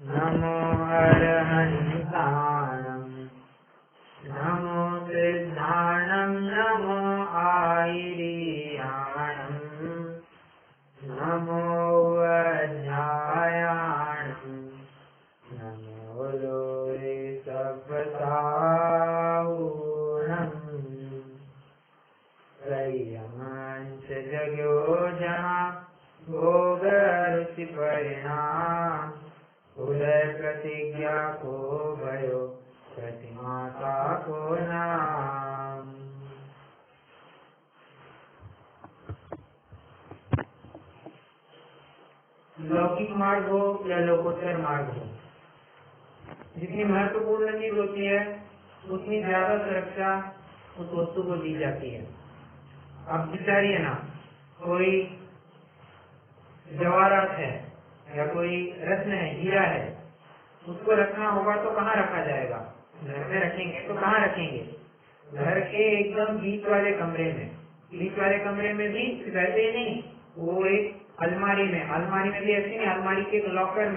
नमो अरहन्ताणं नमो सिद्धाणं नमो आयिरियाणं नमो अध्यायाणं नमो लोरे सप्ताहूणं संयमंच जग्यो जहाँ भोगरुचि परिणाम उदय प्रतिज्ञा को भयो प्रतिमाता को नाम। लौकिक मार्ग हो या लोकोत्तर मार्ग हो, जितनी महत्वपूर्ण चीज होती है उतनी ज्यादा सुरक्षा उस वस्तु को दी जाती है। अब विचारिए ना, कोई जवाहरात है या कोई रत्न है, हीरा है, उसको रखना होगा तो कहाँ रखा जाएगा? घर में रखेंगे तो कहाँ रखेंगे? घर के एकदम बीच वाले कमरे में। बीच वाले कमरे में भी वैसे ही नहीं, वो एक अलमारी में भी ऐसे नहीं, अलमारी के लॉकर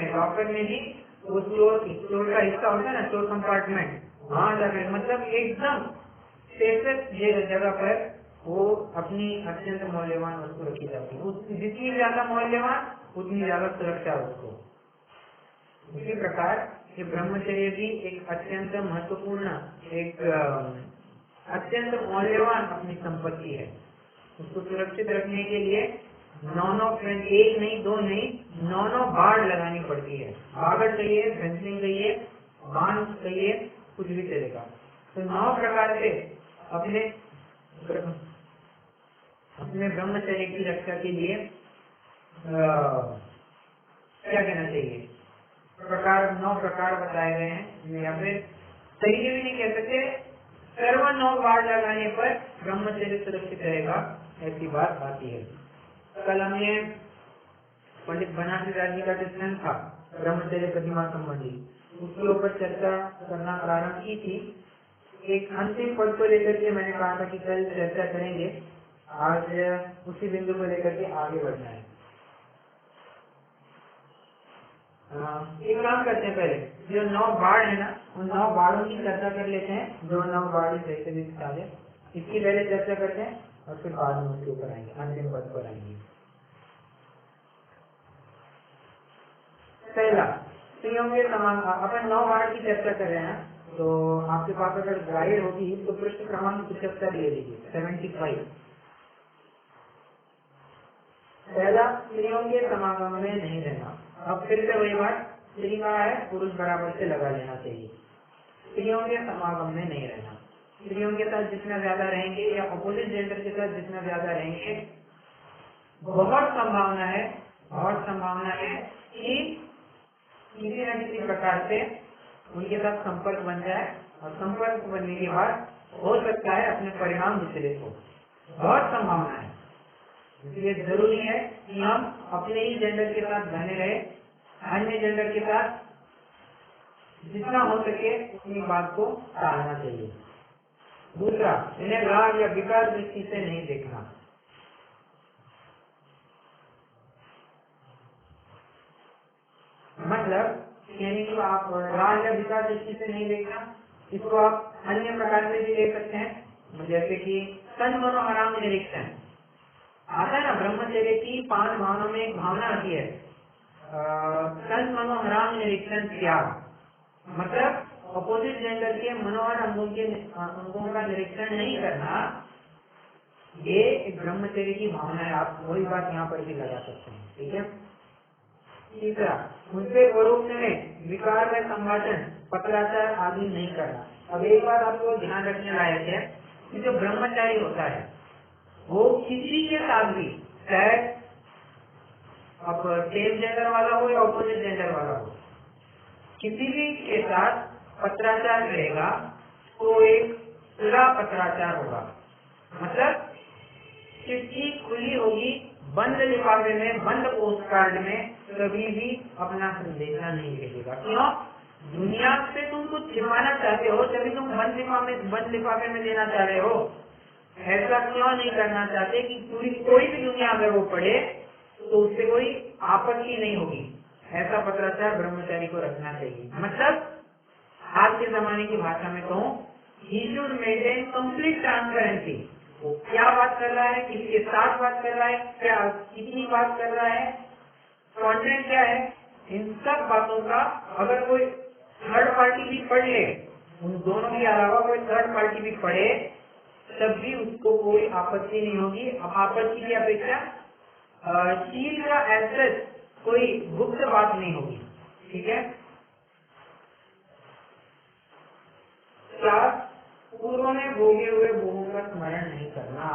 में भी वो स्टोर का हिस्सा होता है ना, स्टोर कंपार्टमेंट, वहाँ जाकर मतलब एकदम सेफेस्ट जगह पर वो अपनी अत्यंत मूल्यवान वस्तु रखी जाती है। जितनी ज्यादा मूल्यवान उतनी ज्यादा सुरक्षा उसको। उसी प्रकार ये ब्रह्मचर्य भी एक अत्यंत महत्वपूर्ण, एक अत्यंत मूल्यवान अपनी संपत्ति है। उसको सुरक्षित रखने के लिए 9 एक नहीं, 2 नहीं, 9 बाड़ लगानी पड़ती है। बागड़ चाहिए, फेंसिंग चाहिए, बांध चाहिए, कुछ भी चलेगा। तो 9 प्रकार से अपने ब्रह्मचर्य की रक्षा के लिए क्या कहना चाहिए? 9 प्रकार बताए गए हैं, या फिर सही भी नहीं कह सकते, सर्व 9 बार लगाने पर ब्रह्मचर्य सुरक्षित रहेगा, ऐसी बात आती है। कल हमने पंडित बनारसी दास जी का डिस्कशन था ब्रह्मचर्य प्रतिमा संबंधी, उसके ऊपर चर्चा करना प्रारंभ की थी। एक अंतिम पद को लेकर के मैंने कहा था कि कल चर्चा करेंगे, आज उसी बिंदु को लेकर के आगे बढ़ना है। एक काम करते हैं, पहले जो 9 बाढ़ है ना, उन 9 बाढ़ों की चर्चा कर लेते हैं। जो 9 बाढ़ सही से इसकी पहले चर्चा करते हैं और फिर बाद में उसके ऊपर आएंगे, अंतिम पद पर आएंगे। पहला स्त्रियों के समान, अपन 9 बाढ़ की चर्चा कर रहे हैं, तो आपके पास अगर गाइड होगी तो पृष्ठ क्रमांक 75 ले लीजिए, 75। पहला, स्त्रियों के समागम में नहीं रहना। अब फिर से वही बात, स्त्री का है, पुरुष बराबर से लगा लेना चाहिए। स्त्रियों के समागम में नहीं रहना। स्त्रियों के साथ जितना ज्यादा रहेंगे या अपोजिट जेंडर के साथ जितना ज्यादा रहेंगे, बहुत संभावना है कि किसी न किसी प्रकार से उनके साथ संपर्क बन जाए, और संपर्क बनने के बाद हो सकता है अपने परिणाम विचलित हो। बहुत संभावना है। इसलिए जरूरी है कि हम अपने ही जेंडर के साथ बने रहे, अन्य जेंडर के साथ जितना हो सके उतनी बात को टालना चाहिए। दूसरा, इन्हें राग या विकार दृष्टि से नहीं देखना। मतलब यानी कि आप राग या विकार दृष्टि से नहीं देखना, इसको आप अन्य प्रकार से भी देख सकते हैं, जैसे कि तन मनोहराम निरीक्षण आता है ना। ब्रह्मचर्य की 5 भावनाओं में एक भावना आती है तन मनोहराम निरीक्षण त्याग। मतलब अपोजिट जेंडर के मनोहर अंगों का निरीक्षण नहीं करना, ये एक ब्रह्मचर्य की भावना है। आप वही बात यहाँ पर भी लगा सकते हैं, ठीक है। तीसरा, उनसे परोक्ष में विकार में संभाषण, पत्राचार आदि नहीं करना। अब एक बात आपको ध्यान रखने लायक है कि जो ब्रह्मचारी होता है वो किसी के साथ भी, चाहे अब सेम जेंडर वाला हो या ऑपोजिट जेंडर वाला हो, किसी भी के साथ पत्राचार करेगा तो एक खुला पत्राचार होगा। मतलब चिट्ठी खुली होगी, बंद लिफाफे में, बंद पोस्ट कार्ड में कभी भी अपना संदेशा नहीं भेजेगा। क्यों? दुनिया से तुम कुछ छिपाना चाहते हो, तभी तुम बंद लिफाफे में देना चाह रहे हो। ऐसा क्यों नहीं करना चाहते कि पूरी कोई भी दुनिया अगर वो पढ़े तो उससे कोई आपत्ति नहीं होगी। ऐसा पत्राचार ब्रह्मचारी को रखना चाहिए। मतलब आज के जमाने की भाषा में कहूँ, he should maintain complete transparency। वो क्या बात कर रहा है, किसके साथ बात कर रहा है, क्या कितनी बात कर रहा है, कंटेंट क्या है, इन सब बातों का अगर कोई थर्ड पार्टी भी पढ़ ले, उन दोनों के अलावा कोई थर्ड पार्टी भी पढ़े, तब भी उसको कोई आपत्ति नहीं होगी। अब आपत्ति की अपेक्षा शील का एसेस कोई गुप्त बात नहीं होगी। ठीक है। पूर्व में भोगे हुए भोगों का स्मरण नहीं करना।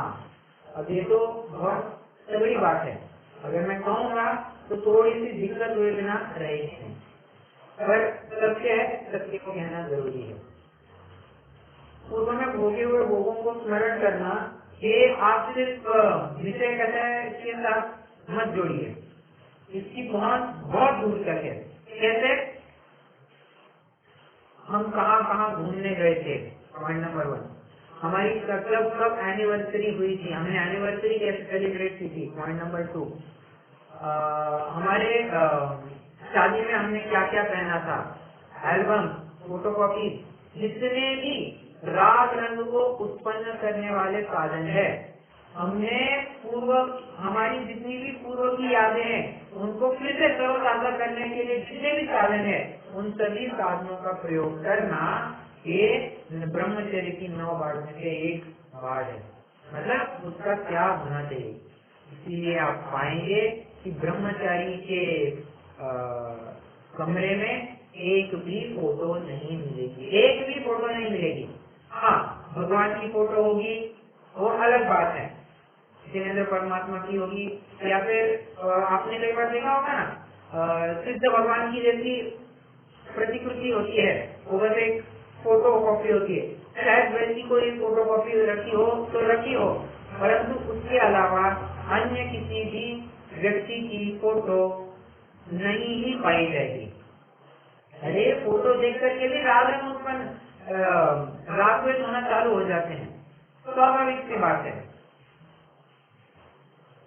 अब ये तो बहुत तगड़ी बात है, अगर मैं कहूँगा तो थोड़ी सी दिक्कत हुए बिना रहेगी नहीं, पर सत्य है, सत्य को कहना जरूरी है। पूर्व में भोगे हुए भोगों को स्मरण करना, ये आप सिर्फ विषय कहते हैं इसके साथ मत जोड़िए, इसकी पहुंच बहुत दूर तक है। कैसे? हम कहाँ घूमने गए थे, पॉइंट नंबर 1। हमारी कब एनिवर्सरी हुई थी, हमने एनिवर्सरी कैसे सेलिब्रेट की थी, पॉइंट नंबर 2। हमारे शादी में हमने क्या क्या पहना था, एल्बम, फोटोकॉपी, जितने भी राग रंग को उत्पन्न करने वाले साधन है, हमने हमारी जितनी भी पूर्व की यादें हैं उनको फिर से तरोताजा करने के लिए जितने भी साधन है, उन सभी साधनों का प्रयोग करना, ये ब्रह्मचर्य की 9 बाढ़ में से एक बाढ़ है। मतलब उसका त्याग होना चाहिए। इसीलिए आप पाएंगे कि ब्रह्मचारी के कमरे में एक भी फोटो नहीं मिलेगी, एक भी फोटो नहीं मिलेगी। हाँ, भगवान की फोटो होगी, वो अलग बात है, जिनेंद्र परमात्मा की होगी, या फिर आपने कई बार देखा होगा ना, सिद्ध भगवान की जैसी प्रतिकृति होती है, वो बस एक फोटो कॉपी होती है। शायद वैसी कोई फोटो कॉपी रखी हो तो रखी हो, परंतु उसके अलावा अन्य किसी भी व्यक्ति की फोटो नहीं ही पाई जाएगी। अरे फोटो देख करके भी राग द्वेष होना चालू हो जाते हैं, स्वाभाविक सी बात है।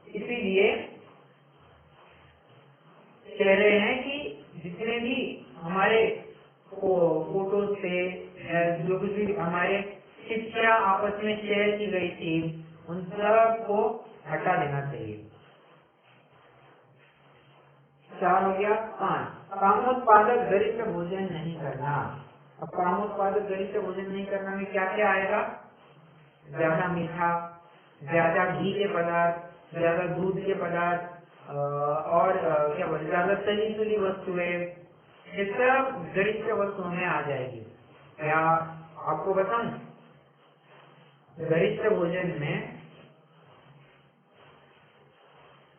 इसीलिए कह रहे हैं कि जितने भी हमारे फोटो से जो कुछ भी हमारे शिक्षा आपस में शेयर की गई थी, उन सब को हटा देना चाहिए। 4 हो गया। 5, कामोत्पादक गरिष्ठ भोजन नहीं करना। अब कामोत्पादक गरिष्ठ भोजन नहीं करना में क्या क्या आएगा? ज्यादा मीठा, ज्यादा घी के पदार्थ, ज्यादा दूध के पदार्थ, और क्या बोले, ज्यादा तली तुली वस्तुएं, ये सब गरिष्ठ वस्तुओं में आ जाएगी। क्या आपको बताऊं, गरिष्ठ भोजन में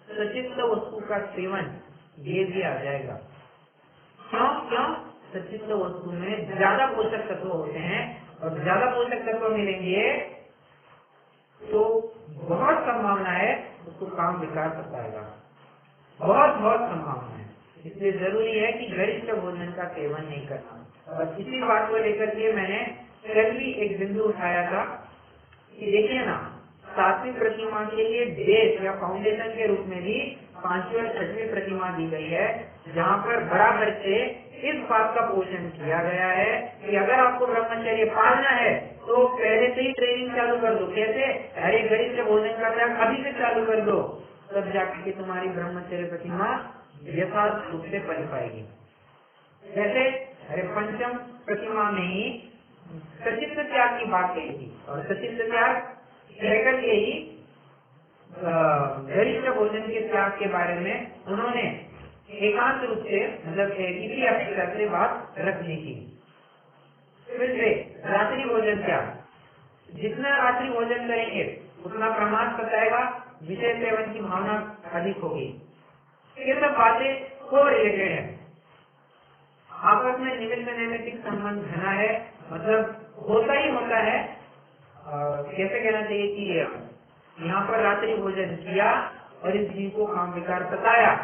सचित्त वस्तु का सेवन ये भी आ जाएगा। क्यों? सचित्त वस्तु में ज्यादा पोषक तत्व होते हैं, और ज्यादा पोषक तत्व मिलेंगे तो बहुत संभावना है उसको काम विकार बताएगा, बहुत संभावना है। इसलिए जरूरी है कि गरिष्ठ भोजन का सेवन नहीं करना। और इसी बात को लेकर के मैंने कल भी एक बिंदु उठाया था कि देखिए ना, 7वीं प्रतिमा के लिए बेस या फाउंडेशन के रूप में भी 5वीं और 6वीं प्रतिमा दी गई है, जहाँ पर बराबर से इस बात का पोषण किया गया है कि अगर आपको ब्रह्मचर्य पालना है तो पहले से ही ट्रेनिंग चालू कर दो। कैसे? अरे गरिष्ठ भोजन का त्याग अभी से चालू कर दो, तब जाकर के तुम्हारी ब्रह्मचर्य प्रतिमा यथार्थ रूप से बन पाएगी। जैसे अरे 5वीं प्रतिमा में ही सचित्त त्याग की बात कही थी, और सचित्त त्याग कहकर के ही गरिष्ठ भोजन के त्याग के बारे में उन्होंने एकांत रूप से, मतलब इसी अपेक्षा से बात रख दी थी। फिर से रात्रि भोजन त्याग, जितना रात्रि भोजन करेंगे उतना प्रमाद बताएगा, विषय सेवन की भावना अधिक होगी। ये सब बातें को रिलेटेड है, आपस में निमित्त नैमित्तिक संबंध घना है, मतलब होता ही होता है। कैसे कहना चाहिए कि यहाँ पर रात्रि भोजन किया और इस जीव को काम विकार बताया,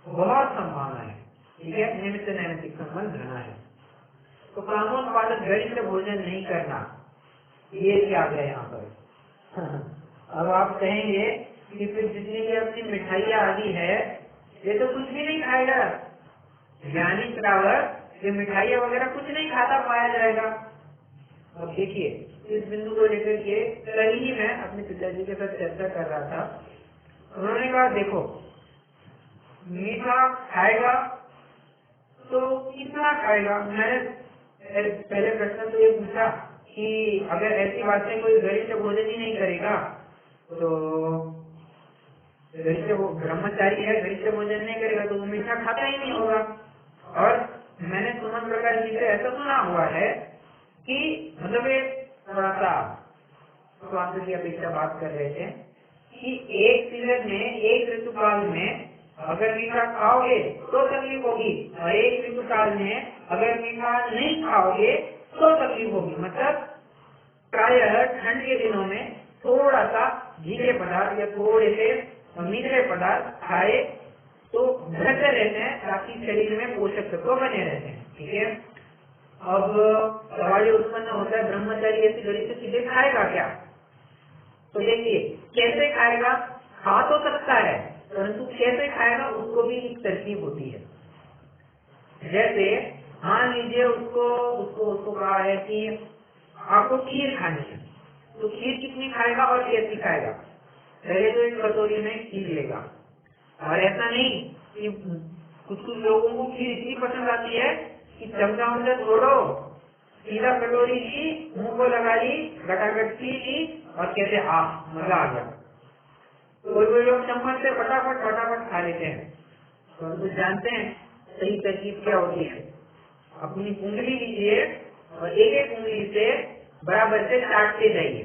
बहुत संभावना है। ठीक है, निमित्त नैमित्तिक संबंध घना है। तो कामोत्पादक गरिष्ठ भोजन नहीं करना, ये भी आ गया यहाँ पर। अब आप कहेंगे कि फिर जितनी भी अपनी मिठाइयाँ आदि है, ये तो कुछ भी नहीं खाएगा, ज्ञानी श्रावक ये मिठाइयाँ वगैरह कुछ नहीं खाता पाया जाएगा। अब देखिए इस बिंदु को लेकर के कल ही मैं अपने पिताजी के साथ चर्चा कर रहा था। उन्होंने कहा देखो मीठा खाएगा तो कितना खाएगा। मैंने पहले प्रश्न तो ये पूछा कि अगर ऐसी बातें कोई गरिष्ठ भोजन ही नहीं करेगा तो ब्रह्मचारी है, गरिष्ठ भोजन नहीं करेगा तो वो मीठा खाता ही नहीं होगा। और मैंने सुमन प्रकाश जी से ऐसा सुना हुआ है कि मतलब ये थोड़ा सा स्वास्थ्य की अपेक्षा बात कर रहे थे कि एक सीजन में एक ऋतुकाल में अगर मीठा खाओगे तो तकलीफ होगी और एक ऋतुकाल में अगर मीठा नहीं खाओगे तो तकलीफ होगी। मतलब प्रायः ठंड के दिनों में थोड़ा सा मीठे पदार्थ या थोड़े से मीठे पदार्थ खाए तो बेहतर रहते हैं ताकि शरीर में पोषक तत्व बने रहते हैं। ठीक है, अब सवाल उत्पन्न होता है ब्रह्मचारी ऐसी गरिष्ठ चीजें खाएगा क्या? तो देखिए कैसे खाएगा, खा तो सकता है परंतु कैसे खाएगा उसको भी एक तरकीब होती है। जैसे मान लीजिए उसको कहा है कि आपको खीर खानी है तो खीर कितनी खाएगा और कैसी खाएगा? पहले तो एक कटोरी में खीर लेगा और ऐसा नहीं कि कुछ लोगों को खीर इतनी पसंद आती है कि चमचा छोड़ो सीधा कटोरी ली, मुंह को लगा ली, गटागट पी ली और कहते मजा आ गया। कोई लोग चम्मच से फटाफट खा लेते हैं। तो जानते हैं सही तरकीब क्या होती है? अपनी उंगली लीजिए और एक एक उंगली से बराबर से चाटते जाइए।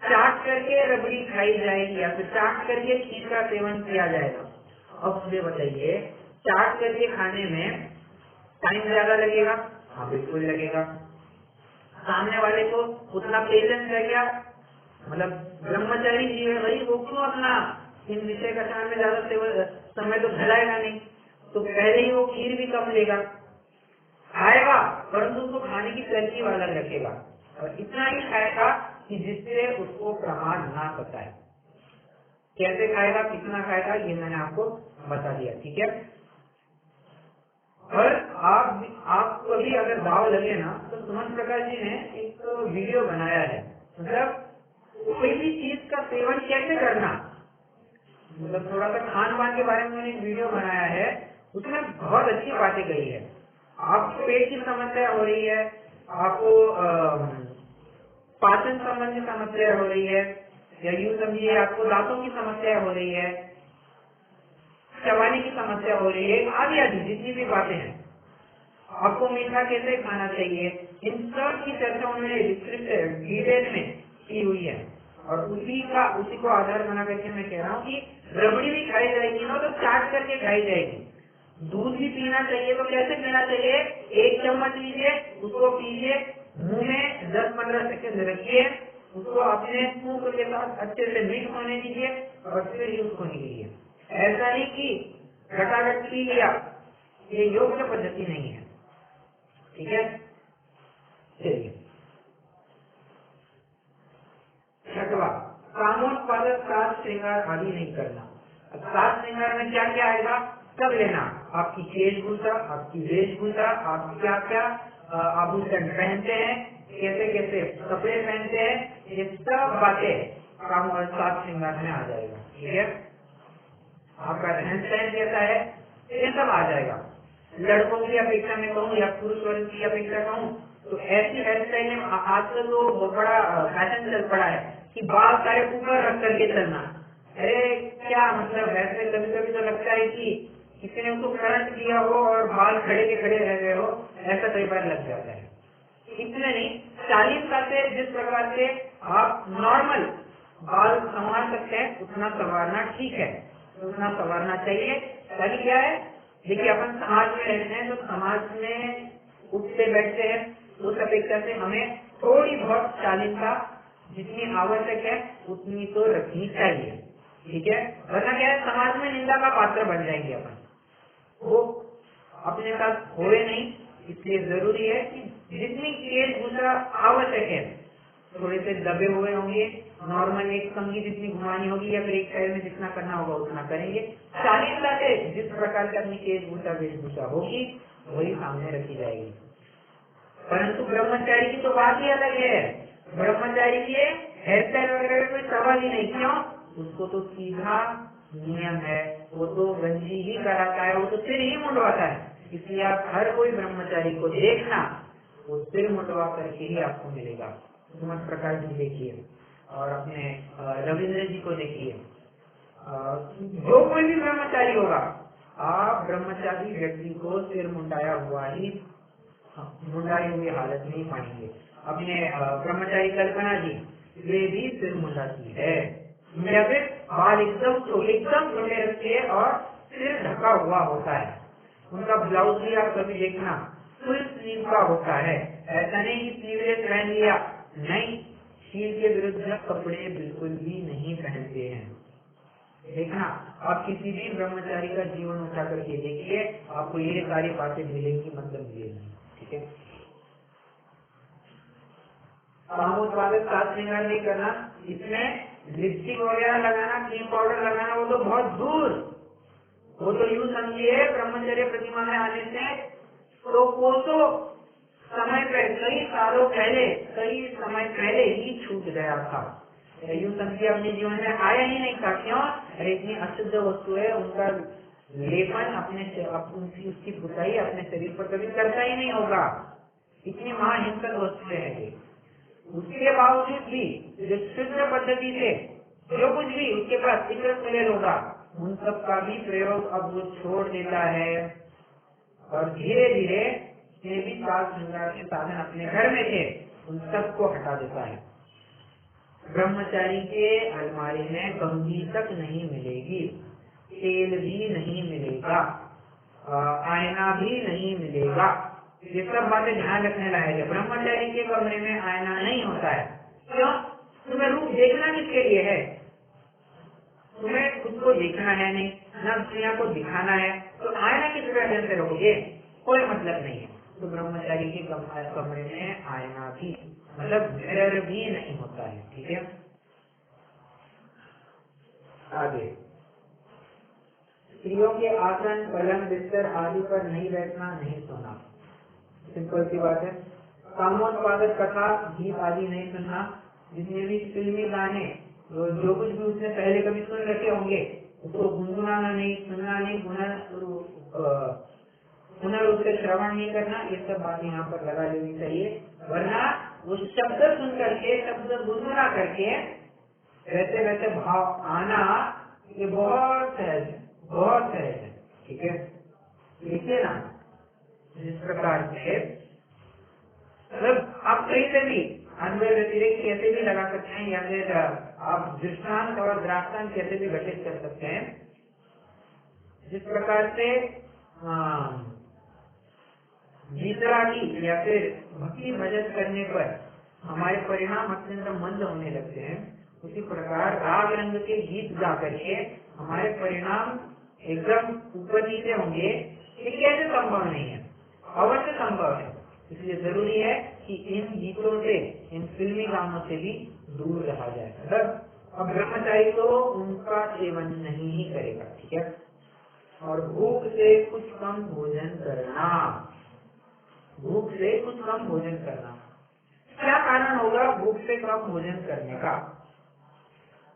चाट करके रबड़ी खाई जाएगी या फिर चाट करके खीर का सेवन किया जाएगा। अब मुझे बताइए चाट करके खाने में टाइम ज्यादा लगेगा? हाँ बिल्कुल लगेगा। सामने वाले को उतना पेशेंस है क्या? मतलब ब्रह्मचारी जीव है भाई, वो क्यों अपना इन विषय कथा में ज्यादा समय तो घलाएगा नहीं। तो पहले ही वो खीर भी कम लेगा, खाएगा परंतु उसको खाने की तरकीब अलग रखेगा और इतना ही खाएगा कि जिससे उसको प्रमाद ना सताए। कैसे खाएगा, कितना खाएगा, ये मैंने आपको बता दिया। ठीक है, और आपको भी अगर दाव लगे ना तो सुमन प्रकाश जी ने एक वीडियो बनाया है। मतलब कोई भी चीज का सेवन कैसे करना, मतलब थोड़ा सा खान पान के बारे में मैंने एक वीडियो बनाया है, उसमें बहुत अच्छी बातें कही है। आपको पेट की समस्या हो रही है, आपको पाचन संबंधी समस्या हो रही है, या यूं समझिए आपको दांतों की समस्या हो रही है, चबाने की समस्या हो रही है, आदि आदि जितनी भी बातें हैं, आपको मीठा कैसे खाना चाहिए, इन सब की चर्चा उन्होंने डिटेल में की हुई है। और उसी को आधार बना करके मैं कह रहा हूँ कि रबड़ी भी खाई जाएगी ना तो चाट करके खाई जाएगी। दूध भी पीना चाहिए तो कैसे पीना चाहिए? एक चम्मच लीजिए, उसको पीजिए, मुंह में 10-15 सेकंड रखिए, उसको अपने मुंह के साथ अच्छे से मिक्स होने दीजिए और फिर ही उसको निकालिए। ऐसा नहीं कि घटाघट पी लिया, ये योग्य पद्धति नहीं है। ठीक है, चलिए छठवा, कामोत्पादक साज श्रृंगार आदि नहीं करना। अब साज श्रृंगार में क्या क्या आएगा सब लेना, आपकी वेशभूषा, आपकी वेशभूषा, आप क्या क्या आभूषण पहनते हैं, कैसे कैसे कपड़े पहनते हैं, ये सब बातें काम और साज श्रृंगार में आ जाएगा। ठीक है, आपका रहन सहन कैसा है ये सब आ जाएगा। लड़कों की अपेक्षा में कहूँ या पुरुष वर्ग की अपेक्षा कहूँ तो ऐसी हेयर स्टाइल में आजकल तो बड़ा फैशन चल पड़ा है कि बाल सारे ऊपर रख करके चलना। अरे क्या मतलब, ऐसे कभी कभी तो लगता है कि किसी ने उसको करंट दिया हो और बाल खड़े के खड़े रह गए हो, ऐसा कई बार लग जाता है। इतने नहीं, 40 साल से जिस प्रकार से आप नॉर्मल बाल संवार सकते हैं उतना संवारना ठीक है, उतना संवारना चाहिए। ताकि क्या है, देखिए अपन समाज में रहते हैं तो समाज में उठते बैठते हैं, उस अपेक्षा से हमें थोड़ी बहुत शालीनता जितनी आवश्यक है उतनी तो रखनी चाहिए। ठीक है, वरना क्या है समाज में निंदा का पात्र बन जाएंगे अपन, वो अपने साथ होए नहीं। इसलिए जरूरी है कि जितनी वेशभूषा आवश्यक है, थोड़े से दबे हुए होंगे, नॉर्मल एक कंघी जितनी घुमानी होगी या फिर एक साइड में जितना करना होगा उतना करेंगे। शालीनता से जिस प्रकार की अपनी वेशभूषा होगी वही सामने रखी जाएगी। परंतु ब्रह्मचारी की तो बात ही अलग है। ब्रह्मचारी के हेयर स्टाइल वगैरह का कोई सवाल ही नहीं। क्यों? उसको तो सीधा नियम है, वो तो गंजी ही कराता है, वो तो सिर ही मुंडवाता है। इसलिए आप हर कोई ब्रह्मचारी को देखना, वो सिर मुंडवा करके ही आपको मिलेगा। सुमन प्रकाश जी देखिए और अपने रविंद्र जी को देखिए, जो कोई भी ब्रह्मचारी होगा, आप ब्रह्मचारी व्यक्ति को सिर मुंडाया हुआ ही, मुंडाई हुई हालत में पाएंगे। अपने ब्रह्मचारी कल्पना जी, वे भी सिर मुंडाती है, या फिर बाल एकदम छोटे रखते हैं और सिर ढका हुआ होता है। उनका ब्लाउज भी आप कभी देखना फुल स्लीव का होता है, ऐसा नहीं कि स्लीवलेस पहन लिया, नहीं, शील के विरुद्ध कपड़े बिल्कुल भी नहीं पहनते हैं। देखना, आप किसी भी ब्रह्मचारी का जीवन उठा करके देखिए, आपको ये सारी बातें मिलेंगी, मतलब मिलेंगी। ठीक है। कामोत्पादक साज श्रृंगार नहीं करना, इसमें लिपस्टिक वगैरह लगाना, क्रीम पाउडर लगाना, वो तो बहुत दूर। वो तो यूँ समझिए ब्रह्मचर्य प्रतिमा में आने से तो कोसों समय पहले, कई सालों पहले, कई समय पहले ही छूट गया था। यूँ समझिए अपने जीवन में आया ही नहीं था। क्यों? अरे इतनी अशुद्ध वस्तु है, उनका लेपन उसकी पुताई अपने शरीर पर कभी करता ही नहीं होगा। इतनी महाहिंसक वस्तु है ये। उसके बावजूद भी जो शुद्ध पद्धति से जो कुछ भी उसके पास चित्र सुलेल होगा, उन सब का भी प्रयोग अब वो छोड़ देता है और धीरे धीरे जितने भी साज श्रृंगार के साधन अपने घर में थे उन सबको हटा देता है। ब्रह्मचारी के अलमारी में कंघी तक नहीं मिलेगी, तेल भी नहीं मिलेगा, आईना भी नहीं मिलेगा। ये सब बातें ध्यान रखने लायक है। ब्रह्मचारी के कमरे में आईना नहीं होता है। क्यों? तुम्हें रूप देखना किसके लिए है? तुम्हें खुद को देखना है नहीं, ना दुनिया को दिखाना है, तो आईना किस वजह से रखोगे? कोई मतलब नहीं है। तो ब्रह्मचारी के कमरे में आईना भी, मतलब मिरर भी नहीं होता है। ठीक है। आगे, स्त्रियों के आसन, पलंग, बिस्तर आदि पर नहीं बैठना, नहीं सोना। सिंपल सी बात है। कामोत्पादक कथा, गीत आदि नहीं सुनना। जितने भी फिल्मी गाने, जो कुछ भी उसने पहले कभी सुन रखे होंगे, उसको गुनगुनाना नहीं, सुनना नहीं, पुनः श्रवण नहीं करना। ये सब बात यहाँ पर लगा लेनी चाहिए, वरना वो शब्द सुन करके, शब्द गुनगुना करके वैसे वैसे भाव आना, ये बहुत सहज है, बहुत सहज है। ठीक है। देखिए ना, जिस प्रकार से मतलब आप कहीं से भी अन्वय व्यतिरेक कैसे भी लगा सकते हैं, या फिर आप दृष्टांत और द्राष्टांत कैसे भी घटित कर सकते हैं। जिस प्रकार से गीतरागी या फिर भक्ति भजन करने पर हमारे परिणाम अत्यंत मंद होने लगते हैं, उसी प्रकार राग रंग के गीत गा करके हमारे परिणाम एकदम ऊपर नीचे होंगे। ये कैसे संभव नहीं है? अवश्य संभव है। इसलिए जरूरी है कि इन गीतों से, इन फिल्मी गानों से भी दूर रहा जाए। मतलब अब ब्रह्मचारी तो उनका सेवन नहीं ही करेगा। ठीक है। और भूख से कुछ कम भोजन करना, भूख से कुछ कम भोजन करना। क्या कारण होगा भूख से कम भोजन करने का?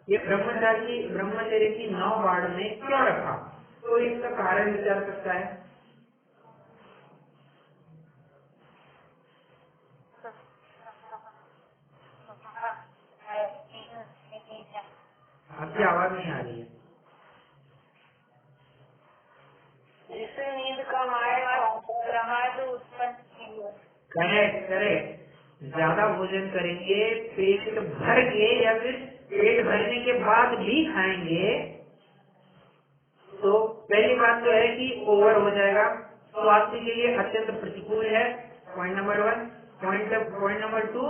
ये ब्रह्मचर्य की 9 वार्ड में क्यों रखा? तो इसका कारण विचार सकता है। आपकी आवाज नहीं आ रही है। जिससे नींद कम आएगा, प्रमाद उत्पन्न। करेक्ट। ज्यादा भोजन करेंगे, पेट भर के या फिर पेट भरने के बाद भी खाएंगे, तो पहली बात तो है कि ओवर हो जाएगा, स्वास्थ्य के लिए अत्यंत प्रतिकूल है। Point number 1। पॉइंट नंबर 2,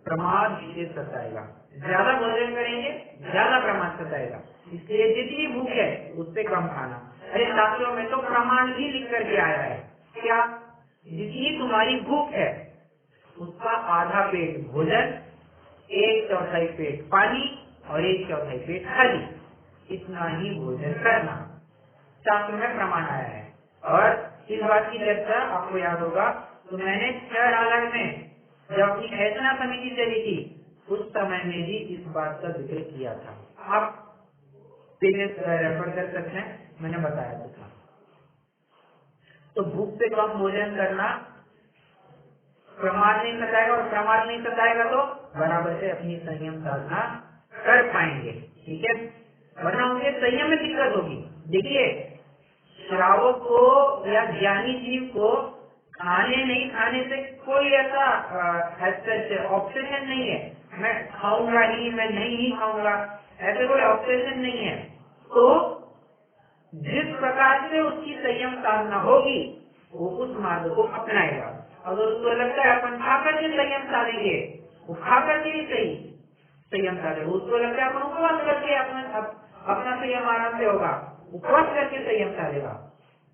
प्रमाद विशेष सताएगा। ज्यादा भोजन करेंगे, ज्यादा प्रमाद सताएगा। इसलिए जितनी भूख है उससे कम खाना। अरे शास्त्रों में तो प्रमाण भी लिख करके आया है। क्या? जितनी तुम्हारी भूख है उसका आधा पेट भोजन, 1/4 पेट पानी और 1/4 पेट खाली, इतना ही भोजन करना। शास्त्र में प्रमाण आया है। और इस बात की चर्चा आपको याद होगा तो मैंने 6 डॉलर में जब अपनी फैसला समिति चली थी उस समय में भी इस बात का जिक्र किया था। आप रेफर कर सकते हैं, मैंने बताया तो था। तो भूख से कम भोजन करना प्रमाद नहीं सताएगा, और प्रमाद नहीं सताएगा तो बराबर से अपनी संयम साधना कर पाएंगे। ठीक है, वरना उनके संयम में दिक्कत होगी। देखिए, श्रावक को या ज्ञानी जीव को खाने नहीं खाने से कोई ऐसा ऑब्सेशन नहीं है, मैं खाऊंगा ही, मैं नहीं ही खाऊंगा, ऐसे कोई ऑब्सेशन नहीं है। तो जिस प्रकार से उसकी संयम साधना होगी वो उस मार्ग को अपनाएगा। अगर उसको लगता है अपन खा करके संयम साधेंगे, वो खा करके ही सही संयम साधेगा। उसको लगता है अपन उपवास करके अपना संयम आराम से होगा, उपवास करके संयम साधेगा।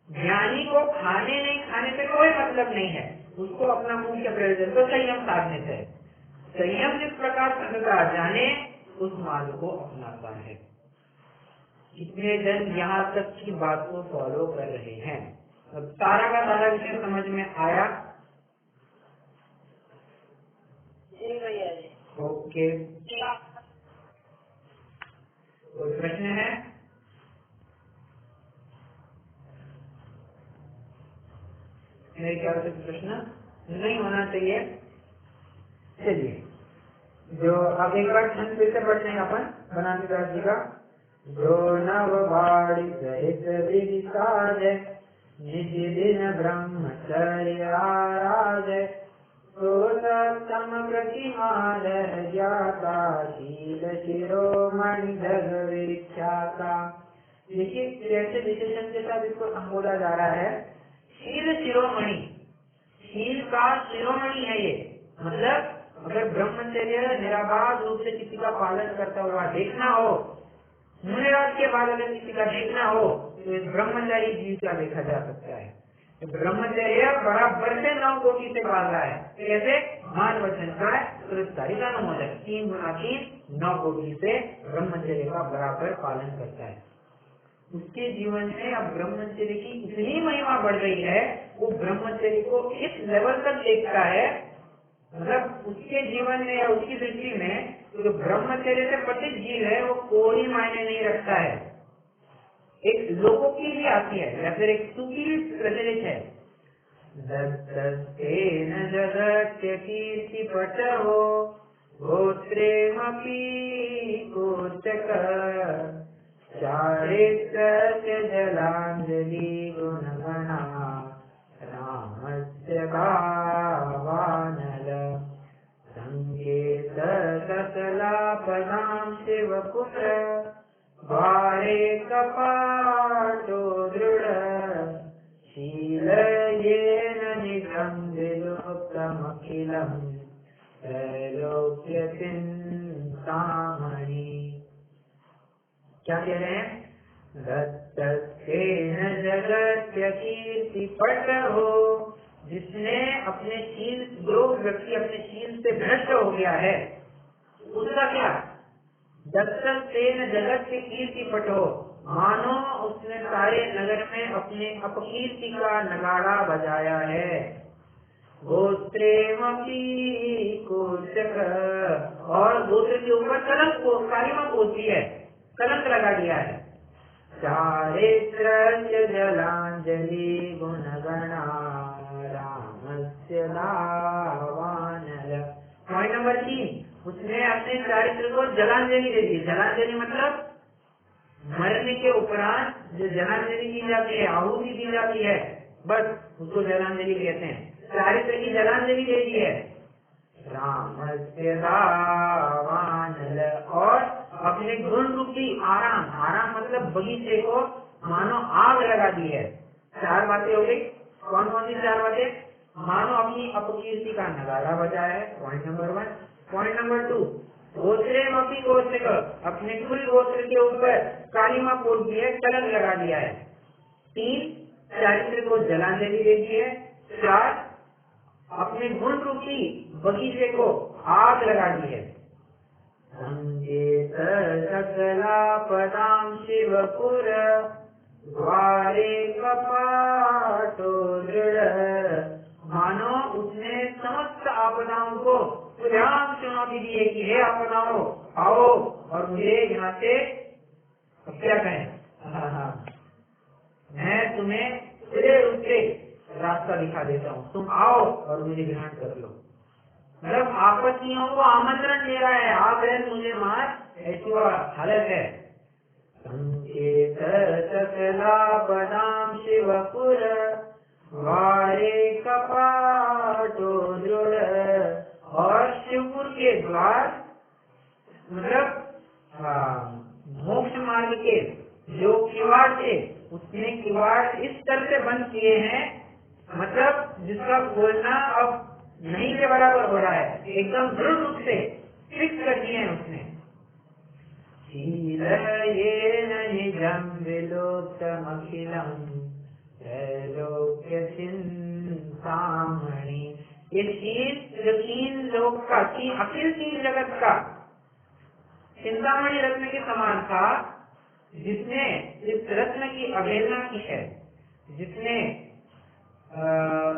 ज्ञानी को खाने नहीं खाने से कोई मतलब नहीं है, उसको अपना मुख्य प्रयोजन तो संयम साधने से। संयम जिस प्रकार साधता जाने उस मार्ग को अपनाता है। कितने जन यहाँ तक की बात को फॉलो कर रहे हैं? अब सारा का सारा विषय समझ में आया? जी भैया जी। ओके, कोई प्रश्न है? मेरे ख्याल से प्रश्न नहीं होना चाहिए। चलिए, जो अब एक बार छंद फिर से पढ़ते हैं अपन बनारसीदास जी का। जो नव बाड़ी सहित विदिताज निज दिन ब्रह्मचर्य आराज, तो सप्तम प्रतिमा रह जाता शील शिरोमणि जग विख्याता। देखिए कैसे विशेषण के साथ इसको संबोधा जा रहा है। शील शिरोमणि, शील का शिरोमणि है ये। मतलब अगर ब्रह्मचर्य निराबाध रूप से किसी का पालन करता हुआ देखना हो, मुनिराज के बाद अगर किसी का देखना हो तो इस ब्रह्मचारी जीव का देखा जा सकता है। तो ब्रह्मचर्य बराबर से 9 कोटि से पाल रहा है। कैसे? मान वचन काय सुरक्षारिता अनुमोदन, 3 गुना 3 9 कोटि से ब्रह्मचर्य का बराबर पालन करता है। उसके जीवन में अब ब्रह्मचर्य की इतनी महिमा बढ़ गई है, वो ब्रह्मचर्य को इस लेवल तक देखता है, मतलब उसके जीवन में या उसकी दृष्टि में जो ब्रह्मचर्य से पतित जीव है वो कोई मायने नहीं रखता है। एक लोगों की भी आती है या फिर एक सूफी प्रचलित है। दत्तेन जगत्य कीर्ति पटहो गोत्रेमपि कोचक, चारित्रस्य जलांजलि गुणगणा रामस्य भावानल, संकेत सकलापदां शिवपुत्र वारे कपाटो दृढ़, शीलयेन निजं विलुप्तमखिलं त्रैलोक्य चिन्तामणि। क्या कह रहे हैं? दत्तेन जगत्य कीर्ति पटहो, जिसने अपने शील, जो व्यक्ति अपने शील से भ्रष्ट हो गया है उसका क्या? दत्तेन जगत्य कीर्ति पटहो, मानो उसने सारे नगर में अपने अपकीर्ति का नगाड़ा बजाया है। गोत्रेमपि कोचक, और गोत्र के ऊपर कलंक को कालिमा पोती है, कलंक लगा दिया है। चारित्रस्य जलांजलि गुणगणा रामस्य लावानल। पॉइंट नंबर 3, उसने अपने चारित्र को जलांजलि दे दी। जलांजलि मतलब मरने के उपरांत जो जलांजलि दी जाती है, आहुति दी जाती है, बस उसको जलांजलि कहते हैं। चारित्र की जलांजलि दे दी है। रामस्य लावानल, और अपने गुण रूपी आराम, आराम मतलब बगीचे को मानो आग लगा दी है। 4 बातें हो गई। कौन कौन सी 4 बातें? मानो अपनी अपकीर्ति का नगाड़ा बजाया है, पॉइंट नंबर 1। पॉइंट नंबर 2, गोत्रेमपि कोचक, अपने कुल गोत्र के ऊपर कालिमा पोत दी है, कलंक लगा दिया है। 3, चारित्र को जलांजलि दे दी है। 4, अपने गुण रूपी बगीचे को आग लगा दी है। संकेत सकलापदां शिवपुर द्वारे कपाटो दृढ़, मानो उसने समस्त आपदाओं को खुलेआम चुनौती दी है कि हे आपदाओं आओ और मुझे यहाँ से क्या कहें, मैं तुम्हें खुले रूप से रास्ता दिखा देता हूँ, तुम आओ और मुझे ग्रहण कर लो। मतलब आपत्तियों को आमंत्रण दे रहा है, आप मुझे मार, ऐसी हालत है। संकेत सकला बदाम शिवपुर, द्वारे कपाटो दृढ़, और शिवपुर के द्वार मतलब मोक्ष मार्ग के जो किवाड़ थे, उसने किवाड़ इस तरह से बंद किए हैं, मतलब जिसका खोलना अब नहीं के बराबर हो रहा है, एकदम दृढ़ रूप से फिक्स कर दिए हैं उसने। शीलयेन निजं विलोक्तमखिलं त्रैलोक्य चिन्तामणि, ये शील जो तीन लोक का, अखिल तीन जगत का चिंतामणि रत्न के समान था, जिसने इस रत्न की अवहेलना की है, जिसने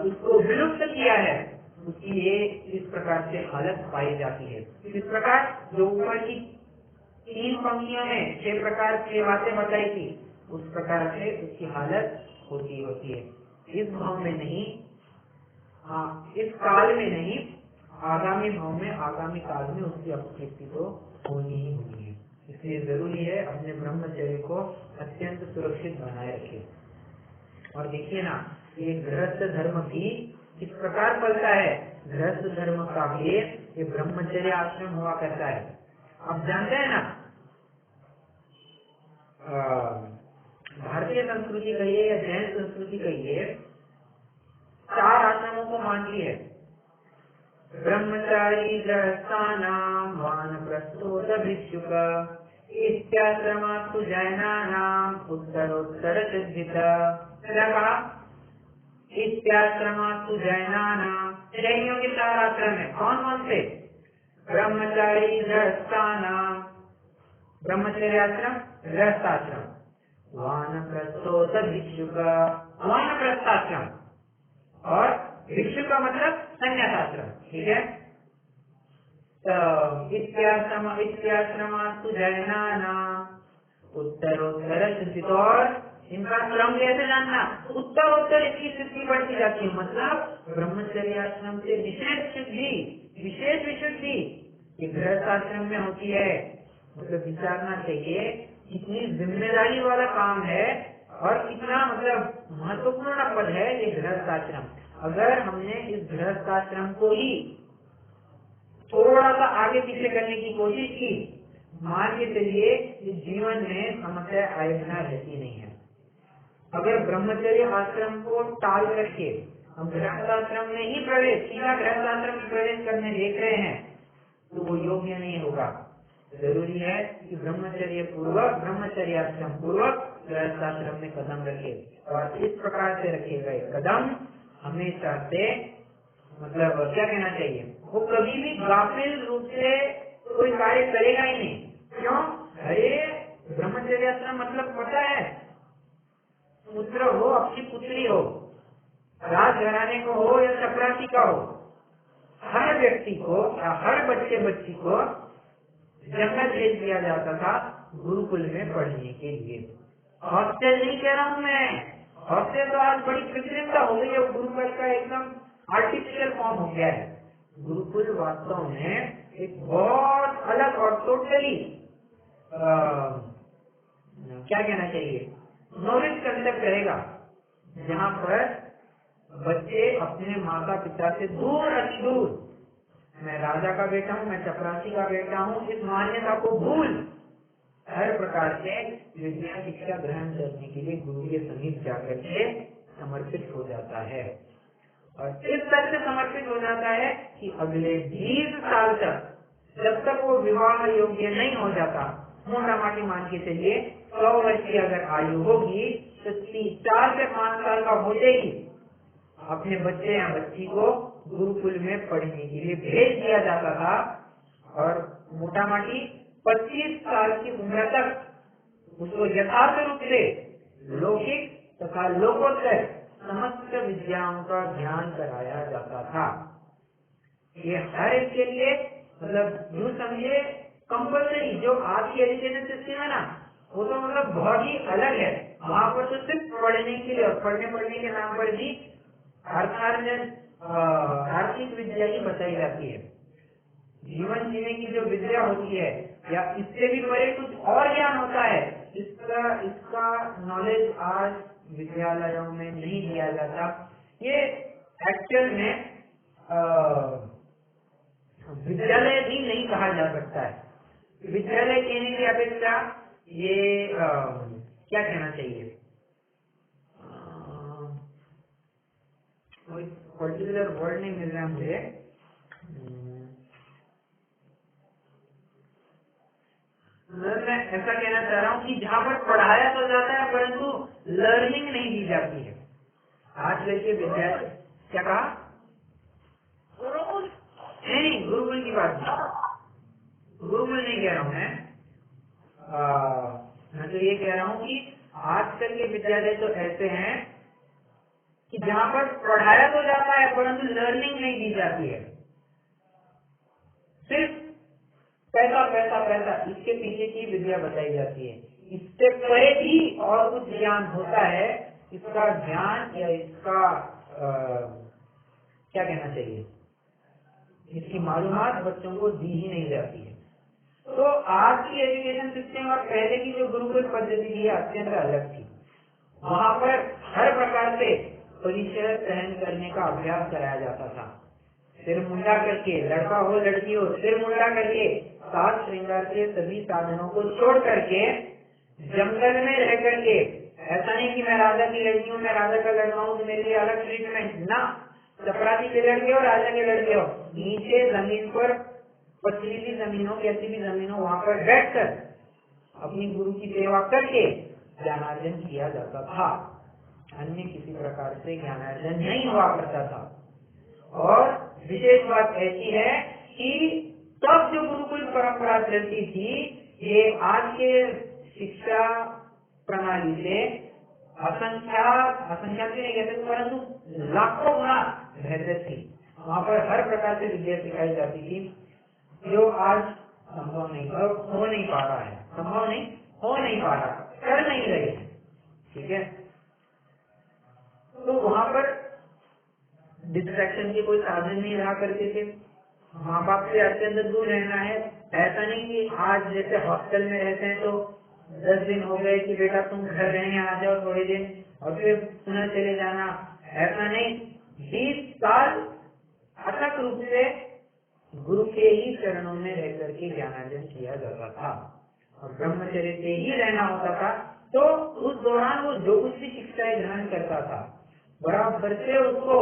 उसको विलुप्त किया है, उसकी ये इस प्रकार से हालत पाई जाती है। इस प्रकार जो ऊपर की 3 पंक्तियों में 6 प्रकार की बातें बताई थी, उस प्रकार से उसकी हालत होती है। इस भाव में नहीं, इस काल में नहीं, आगामी भाव में, आगामी काल में उसकी अपकीर्ति तो होनी ही होनी है। इसलिए जरूरी है अपने ब्रह्मचर्य को अत्यंत सुरक्षित बनाए रखे। और देखिए ना, ये गृहस्थ धर्म भी किस प्रकार पलता है। गृहस्थ धर्म का भी ये ब्रह्मचर्य आश्रम हुआ करता है। आप जानते हैं ना, भारतीय संस्कृति कहिए या जैन संस्कृति कहिए, 4 आश्रमों को मानती है। ब्रह्मचारी गृहस्थानां वानप्रस्थोत भिक्षुक इत्याश्रमास्तु जैनानां उत्तरोत्तर सिद्धिता। क्या कहा? इत्याश्रमास्तु जैनानां, जैनियों के 4 आश्रम है। कौन कौन से? ब्रह्मचारी गृहस्थानां, ब्रह्मचर्य आश्रम, गृहस्थाश्रम, वानप्रस्थोत भिक्षुक, वानप्रस्थाश्रम, और भिक्षु का मतलब संन्यासाश्रम। ठीक है। तो इत्याश्रमास्तु जैनानां उत्तरोत्तर सिद्धि, और इनका क्रम कैसे जानना? उत्तरोत्तर इसकी सिद्धि बढ़ती जाती है। मतलब ब्रह्मचर्य आश्रम से विशेष सिद्धि, विशेष विशुद्धि ये गृहस्थाश्रम में होती है। मतलब विचारना चाहिए कितनी जिम्मेदारी वाला काम है और कितना मतलब महत्वपूर्ण पद है ये गृहस्थाश्रम। अगर हमने इस गृहस्थाश्रम को ही थोड़ा सा आगे पीछे करने की कोशिश की, मान के चलिए इस जीवन में समस्या आए बिना रहती नहीं है। अगर ब्रह्मचर्य आश्रम को टाल करके हम गृहस्थाश्रम में ही सीधा गृहस्थाश्रम में प्रवेश करने देख रहे हैं, तो वो योग्य नहीं होगा। जरूरी है कि ब्रह्मचर्य पूर्वक, ब्रह्मचर्याश्रम पूर्वक गृहस्थाश्रम में कदम रखे, और इस प्रकार से रखे गए कदम हमेशा से, मतलब क्या कहना चाहिए, वो कभी भी गाफिल रूप से कोई कार्य करेगा ही नहीं। क्यों? अरे ब्रह्मचर्याश्रम मतलब पता है, पुत्र हो, अपनी पुत्री हो, राजघराने को हो या चपरासी का हो, हर व्यक्ति को या हर बच्चे बच्ची को जंगल भेज दिया जाता था गुरुकुल में पढ़ने के लिए। हॉस्टल नहीं कह रहा हूँ मैं, हॉस्टल तो आज बड़ी कृत्रिमता हो गई है, गुरुकुल का एकदम आर्टिफिशियल फॉर्म हो गया है। गुरुकुल वास्तव में एक बहुत अलग और टोटली क्या कहना चाहिए, नॉलेज कंसेप्ट रहेगा, जहाँ पर बच्चे अपने माता पिता से दूर अति दूर, मैं राजा का बेटा हूँ, मैं चपरासी का बेटा हूँ, इस मान्यता को भूल हर प्रकार से विद्या शिक्षा ग्रहण करने के लिए गुरु के समीप जाकर के समर्पित हो जाता है। और इस तरह से समर्पित हो जाता है कि अगले 20 साल तक, जब तक वो विवाह योग्य नहीं हो जाता, मोटा माटी मान के चलिए 100 वर्ष की अगर आयु होगी तो 4 से 5 साल का होते ही अपने बच्चे या बच्ची को गुरुकुल में पढ़ने के लिए भेज दिया जाता था, और मोटा माटी 25 साल की उम्र तक उसको यथार्थ रूप से लौकिक तथा लोकोत्तर समस्त विद्याओं का ज्ञान कराया जाता था। ये हर एक के लिए मतलब यूँ समझे कंपल्सरी जो आज की एजुकेशन सिस्टम है ना, वो तो मतलब बहुत ही अलग है। वहाँ पर तो सिर्फ पढ़ने के लिए और पढ़ने के नाम पर भी आर्थिक विद्या ही बताई जाती है। जीवन जीने की जो विद्या होती है या इससे भी बड़े कुछ और ज्ञान होता है, इसका नॉलेज आज विद्यालयों में नहीं दिया जाता। ये एक्चुअल में विद्यालय भी नहीं कहा जा सकता है। विद्यालय कहने की अपेक्षा ये क्या कहना चाहिए, कोई पर्टिकुलर वर्ड नहीं मिल रहा मुझे। मैं ऐसा कहना चाह रहा हूँ कि जहाँ पर पढ़ाया तो जाता है परंतु लर्निंग नहीं दी जाती है। आजकल के विद्यालय क्या कहा, गुरुकुल नहीं गुरुकुल की बात नहीं, गुरुकुल नहीं कह रहा हूँ मैं तो ये कह रहा हूँ कि आजकल के विद्यालय तो ऐसे हैं कि जहाँ पर पढ़ाया तो जाता है परंतु लर्निंग नहीं दी जाती है। सिर्फ पैसा पैसा पैसा इसके पीछे की विद्या बताई जाती है। इससे परे भी और कुछ ज्ञान होता है, इसका ज्ञान या इसका क्या कहना चाहिए, इसकी मालूमात बच्चों को दी ही नहीं जाती है। तो आज की एजुकेशन सिस्टम और पहले की जो गुरुकुल पद्धति थी अत्यंत अलग थी। वहाँ पर हर प्रकार से परिचय सहन करने का अभ्यास कराया जाता था। सिर मुंडा करके, लड़का हो लड़की हो, सिर मुंडा करके साज श्रृंगार के सभी साधनों को छोड़ करके जंगल में रह करके, ऐसा नहीं कि मैं राजा की लड़की हूँ, मैं राजा का लड़का हूँ तो मेरे लिए अलग ट्रीटमेंट ना, चपरासी के लड़के हो राजा के लड़के हो, नीचे जमीन पर पथरीली जमीन हो कैसी भी जमीन हो वहाँ पर बैठकर अपनी गुरु की सेवा करके ज्ञानार्जन किया जाता था। अन्य किसी प्रकार से ज्ञानार्जन नहीं हुआ करता था। और विशेष बात ऐसी है कि तब जो गुरुकुल परंपरा चलती थी, ये आज के शिक्षा प्रणाली से असंख्यात नहीं कहते परंतु लाखों गुना बेहतर थी। वहाँ पर हर प्रकार से विद्या सिखाई जाती थी जो आज संभव नहीं हो नहीं पा रहा है, संभव नहीं हो नहीं पा रहा, कर नहीं रहे। ठीक है, तो वहाँ पर डिस्ट्रैक्शन के कोई साधन नहीं रहा करते थे। माँ बाप से अत्यंत दूर रहना है। ऐसा नहीं कि आज जैसे हॉस्टल में रहते हैं तो 10 दिन हो गए कि बेटा तुम घर रहने आ जाओ थोड़े दिन और फिर पुनः चले जाना, ऐसा नहीं। 20 साल अथक रूप से गुरु के ही चरणों में रह करके ज्ञानार्जन किया जाता था और ब्रह्मचर्य से ही रहना होता था। तो उस दौरान वो जो कुछ भी शिक्षाएं ग्रहण करता था बराबर से उसको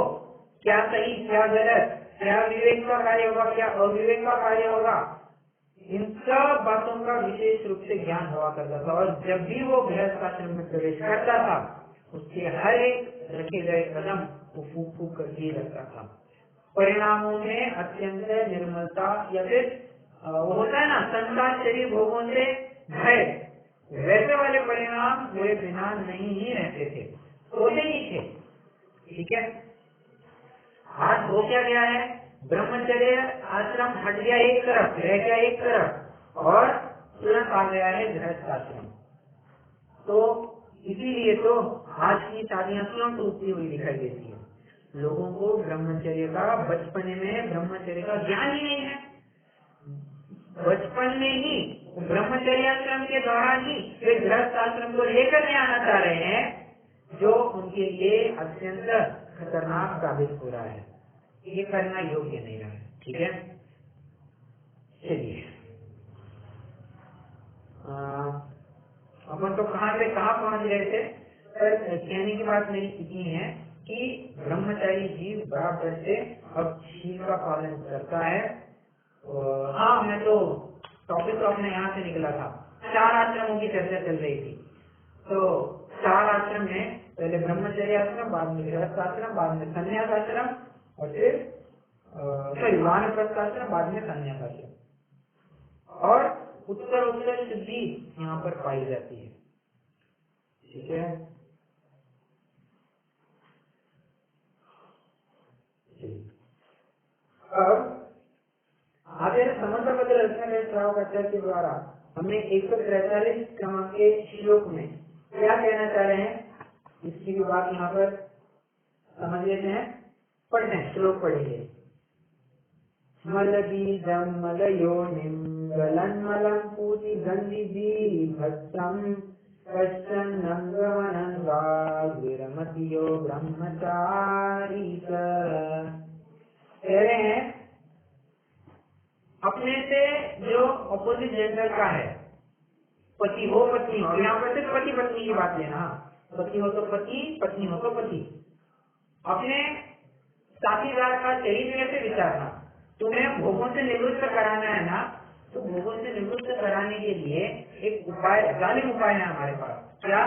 क्या सही क्या गलत, क्या विवेक का कार्य होगा क्या अविवेक का कार्य होगा, इन सब बातों का विशेष रूप से ज्ञान हुआ करता था। और जब भी वो गृहस्थ आश्रम में प्रवेश करता था उसके हर एक रखे गए कदम वो फूक फूक करके रखता था। परिणामों में अत्यंत निर्मलता या फिर वो होता है ना संसार शरीर भोगों से भय, वैसे वाले परिणाम हुए बिना नहीं ही रहते थे, होते ही थे। ठीक है, आज हो क्या गया है, ब्रह्मचर्य आश्रम हट गया एक तरफ, रह गया एक तरफ और तुरंत आ गया है गृहस्थ आश्रम। तो इसीलिए तो आज की शादियां क्यों टूटती हुई दिखाई देती है। लोगों को ब्रह्मचर्य का बचपन में ब्रह्मचर्य का ज्ञान ही नहीं है। बचपन में ही ब्रह्मचर्य आश्रम के दौरान ही वे गृहस्थ आश्रम को लेकर के आना चाह रहे हैं, जो उनके लिए अत्यंत खतरनाक साबित हो रहा है। ये करना योग्य नहीं रहा है। ठीक है, चलिए अपन तो कहाँ से कहाँ पहुँच गए थे। पर कहने की बात मेरी इतनी है कि ब्रह्मचारी जीव बराबर से अब शील का पालन करता है। हाँ, मैं तो टॉपिक तो अपने यहाँ से निकला था, 4 आश्रमों की चर्चा चल रही थी। तो 4 आश्रम में पहले ब्रह्मचर्य आश्रम, बाद में गृहस्थ आश्रम, बाद में संन्यास आश्रम और फिर वानप्रस्थ आश्रम, बाद में संन्यास आश्रम। और उत्तर शुद्धि यहाँ पर पाई जाती है। ठीक है, अब आगे समुद्र पद रचना के श्रावकाचार्य के द्वारा हमने 143 क्रमांक के श्लोक में क्या कहना चाह रहे हैं, इसकी भी बात यहाँ पर समझ लेते हैं। पढ़ते हैं, श्लोक पढ़ेंगे। मलबीजं मलयोनिं गलन्मलं पूति गन्धिभीभत्सं कश्चन्नङ्गमनं वा विरमति यो ब्रह्मचारी स। कह रहे हैं अपने से जो अपोजिट जेंडर का है, पति हो पत्नी हो, यहाँ पर सिर्फ पति पत्नी की बात लेना, पति हो तो पति, पत्नी हो तो पति, अपने साथीदार का शरीर कैसे विचारना। तुम्हें भोगों से निवृत्त कराना है ना, तो भोगों से निवृत्त कराने के लिए एक उपाय, जालिम उपाय है हमारे पास। क्या?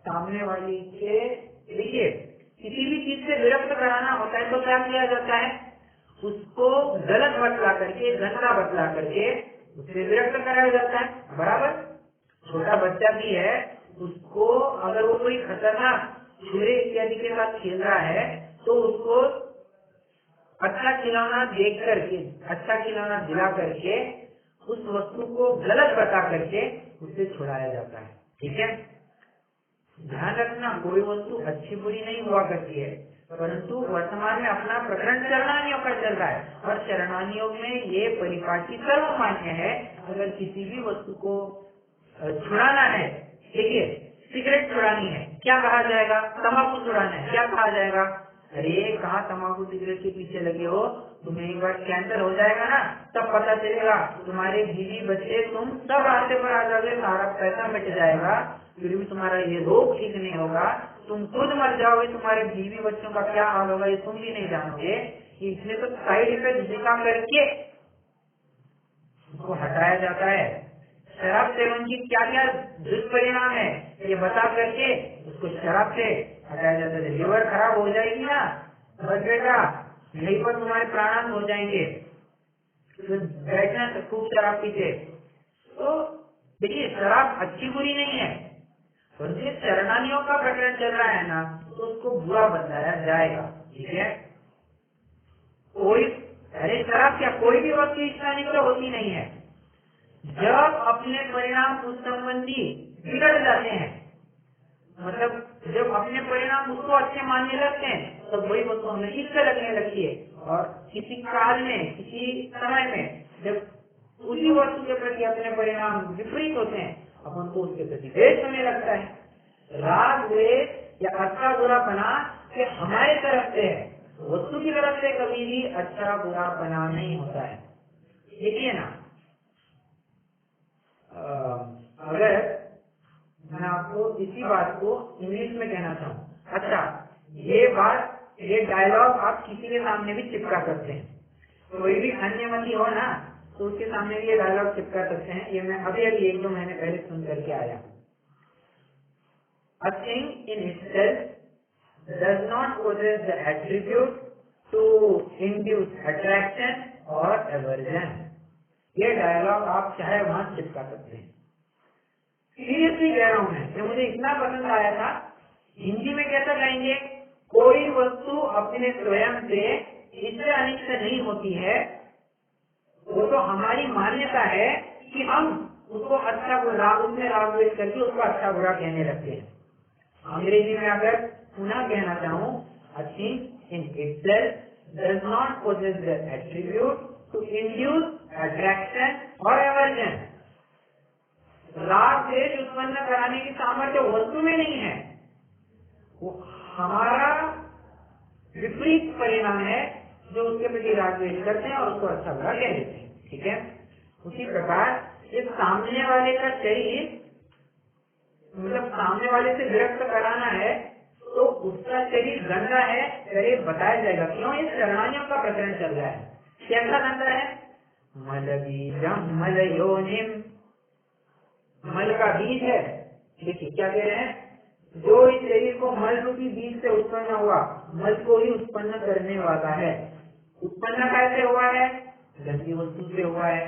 सामने वाली के, देखिए किसी भी चीज से विरक्त कराना होता है तो क्या किया जाता है, उसको गलत बतला करके, गंदा बतला करके उससे विरक्त कराया जाता है। बराबर छोटा बच्चा भी है, उसको अगर वो कोई खतरनाक छुरे इत्यादि के साथ खेल रहा है तो उसको अच्छा खिलौना देख करके, अच्छा खिलौना दिला करके उस वस्तु को गलत बता करके उससे छुड़ाया जाता है। ठीक है, ध्यान रखना, कोई वस्तु अच्छी बुरी नहीं हुआ करती है, परंतु वर्तमान में अपना प्रकरण चरणानियोग का चल रहा है और चरणानियोग में ये परिपाटी सर्वमान्य है। अगर किसी भी वस्तु को छुड़ाना है, देखिए सिगरेट छुड़ानी है, क्या कहा जाएगा? तंबाकू छुड़ाना है, क्या कहा जाएगा? अरे कहाँ तंबाकू सिगरेट के पीछे लगे हो, तुम्हें एक बार कैंसर हो जाएगा ना, तब पता चलेगा, तुम्हारे बीवी बच्चे तुम सब रास्ते पर आ जाओगे, सारा पैसा मिट जाएगा, फिर भी तुम्हारा ये रोग ठीक नहीं होगा, तुम खुद मर जाओगे, तुम्हारे बीवी बच्चों का क्या हाल होगा ये तुम भी नहीं जानोगे। इसलिए तो साइड इफेक्ट दिखा करके उसको हटाया जाता है। शराब सेवन की क्या क्या दुष्परिणाम है ये बता करके उसको शराब से हटाया जाता है। लिवर खराब हो जाएगी ना, बस बेटा यहीं पर तुम्हारे प्राणांत हो जाएंगे, तो बैठना खूब शराब पीते। तो देखिए शराब अच्छी बुरी नहीं है, परंतु चरणानियों का प्रकरण चल रहा है ना, तो उसको बुरा बताया जाएगा। ठीक है, कोई, अरे शराब क्या, कोई भी वस्तु इच्छानिष्ठ होती नहीं है। जब अपने परिणाम उस संबंधी बिगड़ जाते हैं, मतलब जब अपने परिणाम उसको अच्छे मानने लगते हैं, तो वही वस्तु हमें इष्ट लगने लगती है। और किसी काल में, किसी समय में जब उसी वस्तु के प्रति अपने परिणाम विपरीत होते हैं, अपन को उसके प्रति द्वेष होने लगता है। राग द्वेष या अच्छा बुरा बना ये हमारे तरफ से है, वस्तु की तरफ से कभी भी अच्छा बुरा बना नहीं होता है। देखिए ना, अगर मैं आपको इसी बात को इंग्लिश में कहना चाहूँ, अच्छा ये बात, ये डायलॉग आप किसी के सामने भी चिपका सकते हैं, कोई भी अन्यमती हो ना तो उसके सामने भी ये डायलॉग चिपका सकते हैं। ये मैं अभी 1-2 महीने पहले सुन करके आया। A thing in itself does not possess the attribute to induce attraction or aversion। ये डायलॉग आप चाहे वहां चिपका सकते हैं। सीरियसली कह रहा हूं मैं, ये मुझे इतना पसंद आया था। हिंदी में कैसा कहेंगे, कोई वस्तु अपने स्वयं से इष्ट अनिष्ट नहीं होती है, वो तो हमारी मान्यता है कि हम उसको अच्छा बुरा, उसमें राग द्वेष करके उसको अच्छा बुरा कहने लगते हैं। अंग्रेजी में अगर पुनः कहना चाहूँ, a thing in itself does not possess the attribute to induce attraction or aversion। राग द्वेष उत्पन्न कराने की सामर्थ्य वस्तु में नहीं है, वो हमारा विपरीत परिणाम है जो उसके प्रति राग द्वेष करते हैं और उसको अच्छा बुरा कह देते हैं। ठीक है, उसी प्रकार इस सामने वाले का शरीर, मतलब सामने वाले से विरक्त कराना है तो उसका शरीर गंदा है, शरीर बताया जाएगा क्यों। ये चरणानियों का प्रकरण चल रहा है। कैसा गंदा है? मलबीजं मलयोनिम, मल का बीज है। देखिए क्या कह रहे हैं, जो इस शरीर को मल रूपी बीज से उत्पन्न हुआ, मल को ही उत्पन्न करने वाला है। उत्पन्न कैसे हुआ है? गंदी वस्तु से हुआ है।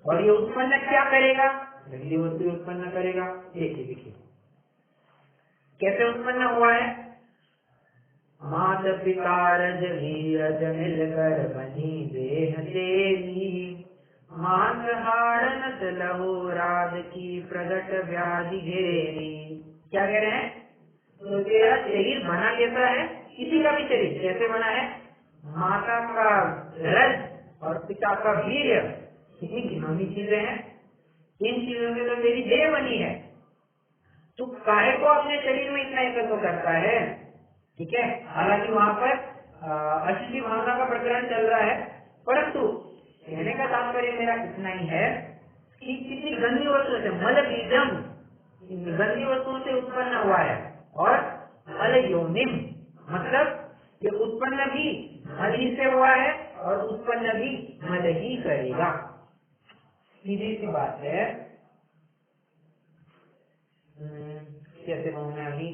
और ये उत्पन्न क्या करेगा? गंदी वस्तु उत्पन्न करेगा। देखिए देखिए कैसे उत्पन्न हुआ है। मात पिता रज वीरज मिलकर बनी देह तेरी, मांसहार न चलहु राज की प्रगट व्याधि घेरी। क्या कह रहे हैं? तो तेरा शरीर बना कैसा है? किसी का भी शरीर कैसे बना है? माता का रज और पिता का वीर्य, कितनी घिनौनी चीजें हैं। इन चीजों से तो मेरी देह बनी है। तू काहे को अपने शरीर में इतना एकत्र करता है? ठीक है, हालांकि वहाँ पर अशुद्धि भावना का प्रकरण चल रहा है, परंतु कहने का तात्पर्य मेरा इतना ही है कि किसी गंदी वस्तु से, मल बीजम, गंदी वस्तुओं से उत्पन्न हुआ है, और मल योनिम मतलब ये उत्पन्न भी मल ही से हुआ है और उत्पन्न भी मल ही करेगा। सीधी सी बात है। कैसे कहूँ मैं अभी,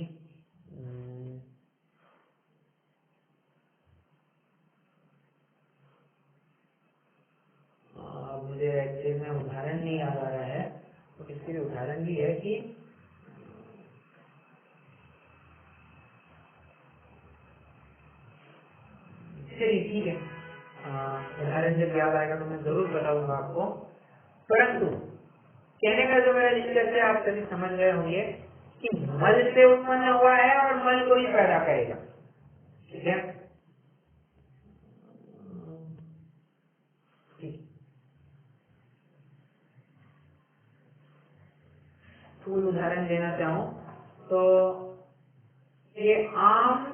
मुझे एक्चुअली में उदाहरण नहीं याद आ रहा है, तो इसके लिए उदाहरण भी है कि चलिए ठीक है, उदाहरण जब याद आएगा तो मैं जरूर बताऊंगा आपको। परंतु कहने का जो मेरा निष्कर्ष है आप सभी समझ गए होंगे कि मल से उत्पन्न हुआ है और मल को ही पैदा करेगा। ठीक है, फूल उदाहरण देना चाहूं तो ये आम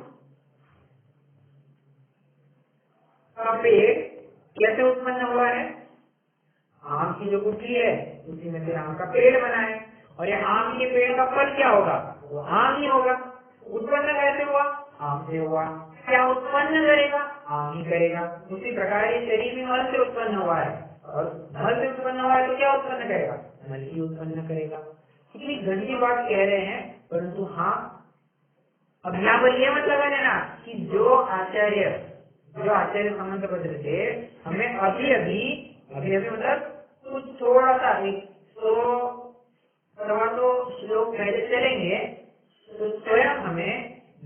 का पेड़ कैसे उत्पन्न हुआ है? आम की जो गुठली है उसी में से आम का पेड़ बना है, और ये आम के पेड़ का फल क्या होगा? वो आम ही होगा। उत्पन्न कैसे हुआ? आम से हुआ। क्या उत्पन्न करेगा? आम ही करेगा। उसी प्रकार ये शरीर भी मल से उत्पन्न हुआ है, और मल से उत्पन्न हुआ है तो क्या उत्पन्न करेगा? मल ही उत्पन्न करेगा। कितनी गंदी बात कह रहे हैं, परंतु हाँ, अब यहाँ पर ये मत लगा लेना कि जो आचार्य संबंध पत्र थे, हमें अभी अभी मतलब कुछ थोड़ा सा 100 श्लोक पहले चलेंगे तो स्वयं हमें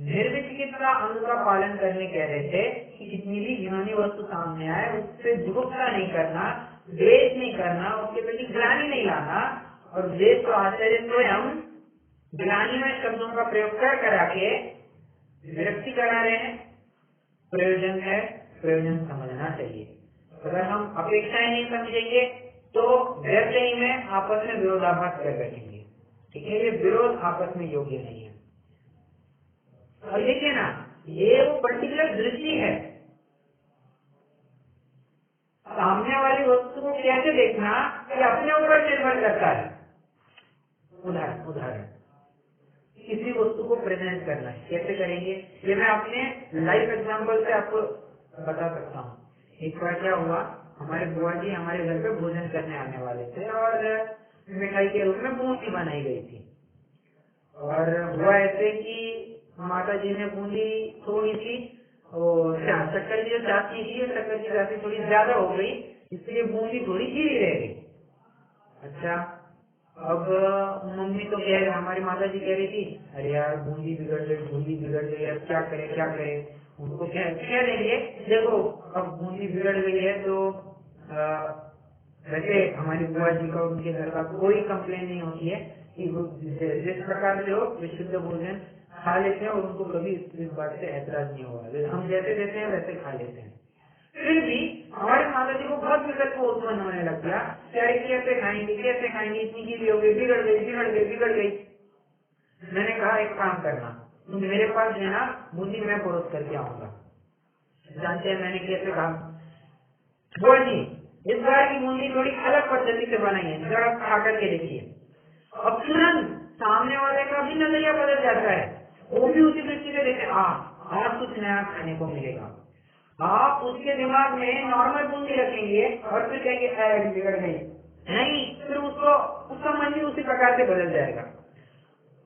निर्विचिकित्सा अंग का पालन करने कह रहे थे कि जितनी भी घिनौनी वस्तु सामने आए उससे जुगुप्सा नहीं करना, द्वेष नहीं करना, उसके प्रति ग्लानि नहीं लाना। और वेद तो आचार्य स्वयं ग्लानि में शब्दों का प्रयोग करा के विरक्ति करा रहे हैं। प्रयोजन है, प्रयोजन समझना चाहिए। अगर हम अपेक्षाएं नहीं समझेंगे तो व्यर्थ ही में आपस में विरोधाभास कर बैठेंगे। ठीक है, ये विरोध आपस में योग्य नहीं है। और देखिए ना, ये वो पर्टिकुलर दृष्टि है, सामने वाली वस्तु को कैसे देखना ये अपने ऊपर निर्भर करता है। उदाहरण किसी वस्तु को प्रेजेंट करना है, कैसे करेंगे? ये मैं अपने लाइफ एग्जांपल से आपको बता सकता हूँ। एक बार क्या हुआ, हमारे बुआ जी हमारे घर पे भोजन करने आने वाले थे और मिठाई के रूप में बूंदी बनाई गई थी। और हुआ ऐसे कि माता जी ने बूंदी थोड़ी सी शक्कर की जो चाशनी थी, शक्कर की चाशनी थोड़ी ज्यादा हो गई, इसलिए बूंदी थोड़ी गीली रह गई। अच्छा, अब मम्मी तो कह रहे, हमारी माता जी कह रही थी, अरे यार बूंदी बिगड़ गई, बूंदी बिगड़ गई, अब क्या करें। उनको कह देंगे, देखो अब बूंदी बिगड़ गई है तो वैसे हमारी बुआ जी का उनके घर का कोई कंप्लेन नहीं होती है कि जिस प्रकार से हो विशुद्ध भोजन खा लेते हैं और उनको कभी इस बात से ऐतराज नहीं हुआ। हम जैसे देते हैं वैसे खा लेते हैं। फिर भी हमारे माता जी को बहुत विकल्प उत्पन्न होने लग गया, कैसे खाएंगे, इतनी गीली हो गई, बिगड़ गई। मैंने कहा एक काम करना, तुम मेरे पास है ना, बूंदी मैं परोस करके आऊंगा। जानते हैं मैंने कैसे कहा? बुआ जी इस बार की बूंदी थोड़ी अलग पद्धति से बनाई है, जरा खा करके देखिए। अब तुरंत सामने वाले का भी नजरिया बदल जाता है, वो भी उसी दृष्टि से देखे, आज कुछ नया खाने को मिलेगा। आप उसके दिमाग में नॉर्मल बूंदी रखेंगे और फिर कहेंगे बिगड़ गई, नहीं, फिर उसका मन भी उसी प्रकार से बदल जाएगा।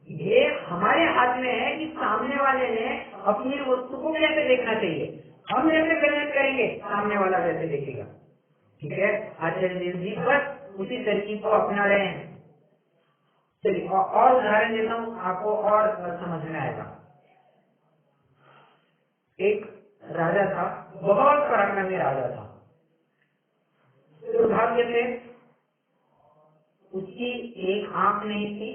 ये हमारे हाथ में है कि सामने वाले ने अपनी वस्तु को कैसे देखना चाहिए। हम जैसे प्रेजेंट करेंगे सामने वाला वैसे देखेगा। ठीक है, आचार्य देव जी बस उसी तरकीब को अपना रहे हैं। चलिए और उदाहरण देता हूँ, आपको और समझ में आएगा। एक राजा था, बहुत पराक्रमी राजा था। दुर्भाग्य से उसकी एक आंख नहीं थी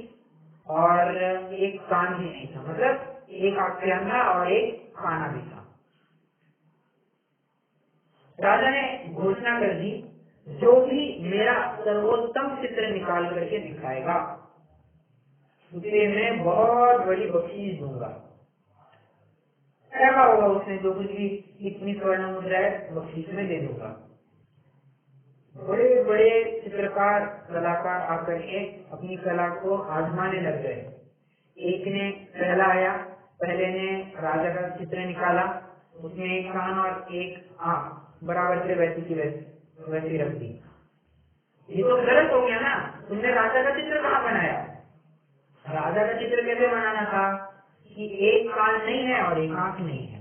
और एक कान भी नहीं था, मतलब एक आंख से अंधा और एक काना भी था। राजा ने घोषणा कर दी, जो भी मेरा सर्वोत्तम चित्र निकाल करके दिखाएगा उसे मैं बहुत बड़ी बख्शीश दूंगा। क्या होगा उसने, जो कुछ भी इतनी स्वर्ण मुद्रा है बख्शीश में दे दूंगा। बड़े बड़े चित्रकार कलाकार आकर के अपनी कला को आजमाने लग गए। एक ने पहला आया, पहले ने राजा का चित्र निकाला, उसमें एक कान और एक आंख बराबर से वैसी की वैसी रख दी। ये तो गलत हो गया ना, तुमने राजा का चित्र कहाँ बनाया? राजा का चित्र कैसे बनाना था कि एक कान नहीं है और एक आंख नहीं है।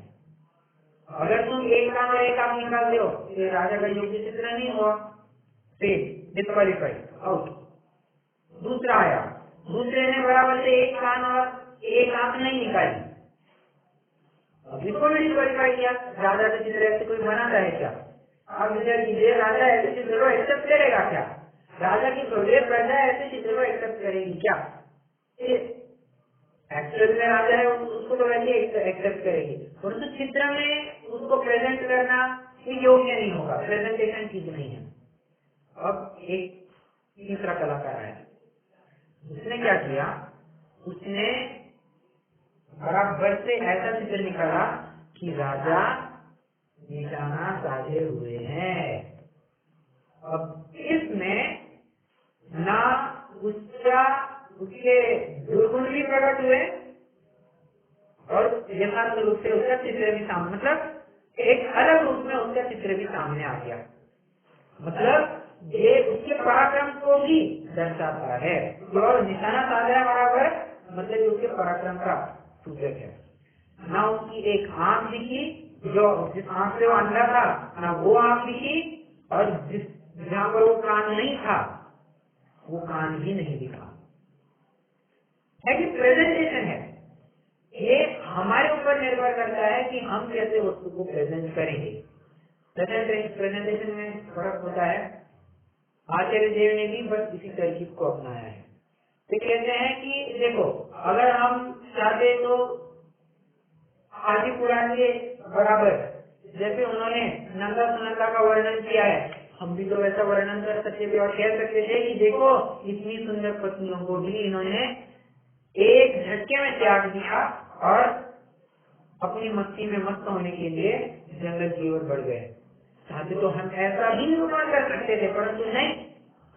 अगर तुम एक कान और एक आंख निकाल दो तो राजा का योग्य चित्र नहीं हुआ, फेल, डिस्क्वालीफाइड, आउट। दूसरा आया, दूसरे ने बराबर से एक कान और एक आंख नहीं निकाली, अब इसको भी डिस्क्वालीफाई किया। राजा का चित्र ऐसे कोई बनाता है क्या? आप विचार कीजिए, राजा ऐसे चित्र को एक्सेप्ट करेगा क्या? राजा की प्रजा ऐसे चित्र को एक्सेप्ट करेगी क्या? एक्चुअल में राजा है उसको तो वैसे एक्सेप्ट करेगी, परंतु चित्र में उसको प्रेजेंट करना ये योग्य नहीं होगा, प्रेजेंटेशन ठीक नहीं है। अब एक तीसरा कलाकार आया, उसने क्या किया, उसने बराबर से ऐसा चित्र निकाला कि राजा निशाना साधे हुए हैं। अब इसमें ना उसके दुर्गुण भी प्रकट हुए और यथार्थ रूप से उसका चित्र भी सामने, मतलब एक अलग रूप में उसका चित्र भी सामने आ गया। मतलब ये उसके पराक्रम को भी दर्शाता है, और निशाना साधा बराबर मतलब उसके पराक्रम का सूचक है। ना उसकी एक आंख दिखी, जो जिस आंख से वो अंधा था ना वो आंख दिखी, और जहाँ पर वो कान नहीं था वो कान भी नहीं दिखा। है कि प्रेजेंटेशन है, ये हमारे ऊपर निर्भर करता है कि हम कैसे वस्तु को प्रेजेंट करेंगे। प्रेजेंटेशन में फर्क होता है। आचार्य देव ने भी बस इसी तरकीब को अपनाया है। तो कहते हैं कि देखो, अगर हम चाहते तो आदि पुराण के बराबर जैसे उन्होंने नंदा सुनंदा का वर्णन किया है, हम भी तो वैसा वर्णन कर सकते थे और कह सकते थे कि देखो इतनी सुंदर पत्नियों को भी इन्होंने एक झटके में त्याग दिया और अपनी मस्ती में मस्त होने के लिए जंगल की ओर बढ़ गए। चाहते तो हम ऐसा भी निर्माण कर सकते थे, परंतु नहीं।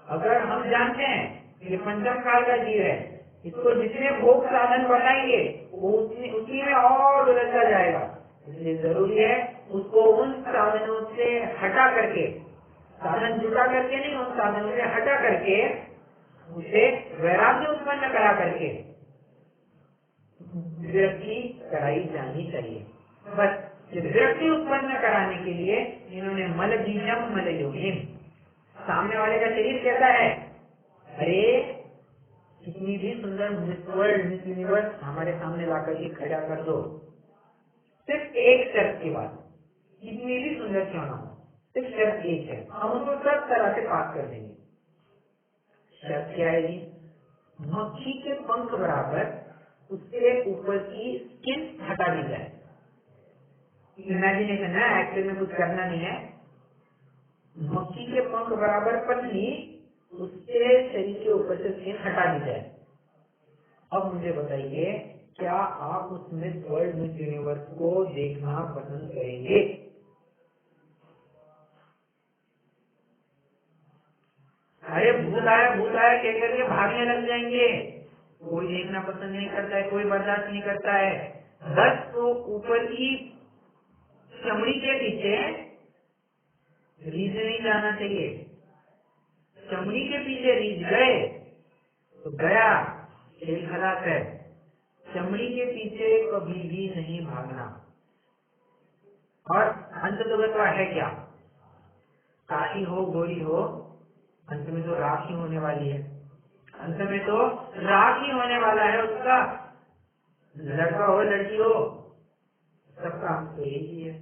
अगर हम जानते हैं कि पंचम काल का जीव है, इसको जितने भोग साधन बताएंगे वो उसी में और उलझता जाएगा। इसलिए जरूरी है उसको उन साधनों से हटा करके, साधन जुटा करके नहीं, उन साधनों से हटा करके उसे वैराग्य उत्पन्न करा करके विरक्ति कराई जानी चाहिए। बस विरक्ति उत्पन्न कराने के लिए इन्होंने मल बीजम मल योगिम, सामने वाले का शरीर कैसा है, अरे कितनी भी सुंदर मिस वर्ल्ड मिस यूनिवर्स हमारे सामने लाकर के खड़ा कर दो, सिर्फ एक शर्त की बात, कितनी भी सुंदर क्यों ना हो, सिर्फ शर्त एक है, हम उसको सब तरह से पास कर देंगे। शर्त क्या है जी? मक्खी के पंख बराबर उसके ऊपर की स्किन हटा दी जाए। इमेजिनेशन है, एक्चुअल में कुछ करना नहीं है। मक्खी के पंख बराबर पतली उसके शरीर के ऊपर से स्किन हटा दी जाए। अब मुझे बताइए, क्या आप उस मिस वर्ल्ड मिस यूनिवर्स को देखना पसंद करेंगे? अरे भूत आया कह करके भागने लग जाएंगे। कोई देखना पसंद नहीं करता है, कोई बर्दाश्त नहीं करता है। बस तो ऊपर की चमड़ी के पीछे रीझ नहीं जाना चाहिए। चमड़ी के पीछे रीझ गए तो गया, खेल खलास है। चमड़ी के पीछे कभी भी नहीं भागना। और अंत तो है क्या, काली हो गोरी हो, अंत में तो राख ही होने वाली है। अंत में तो राख ही होने वाला है उसका, लड़का हो लड़की हो, सबका अंत तो यही है।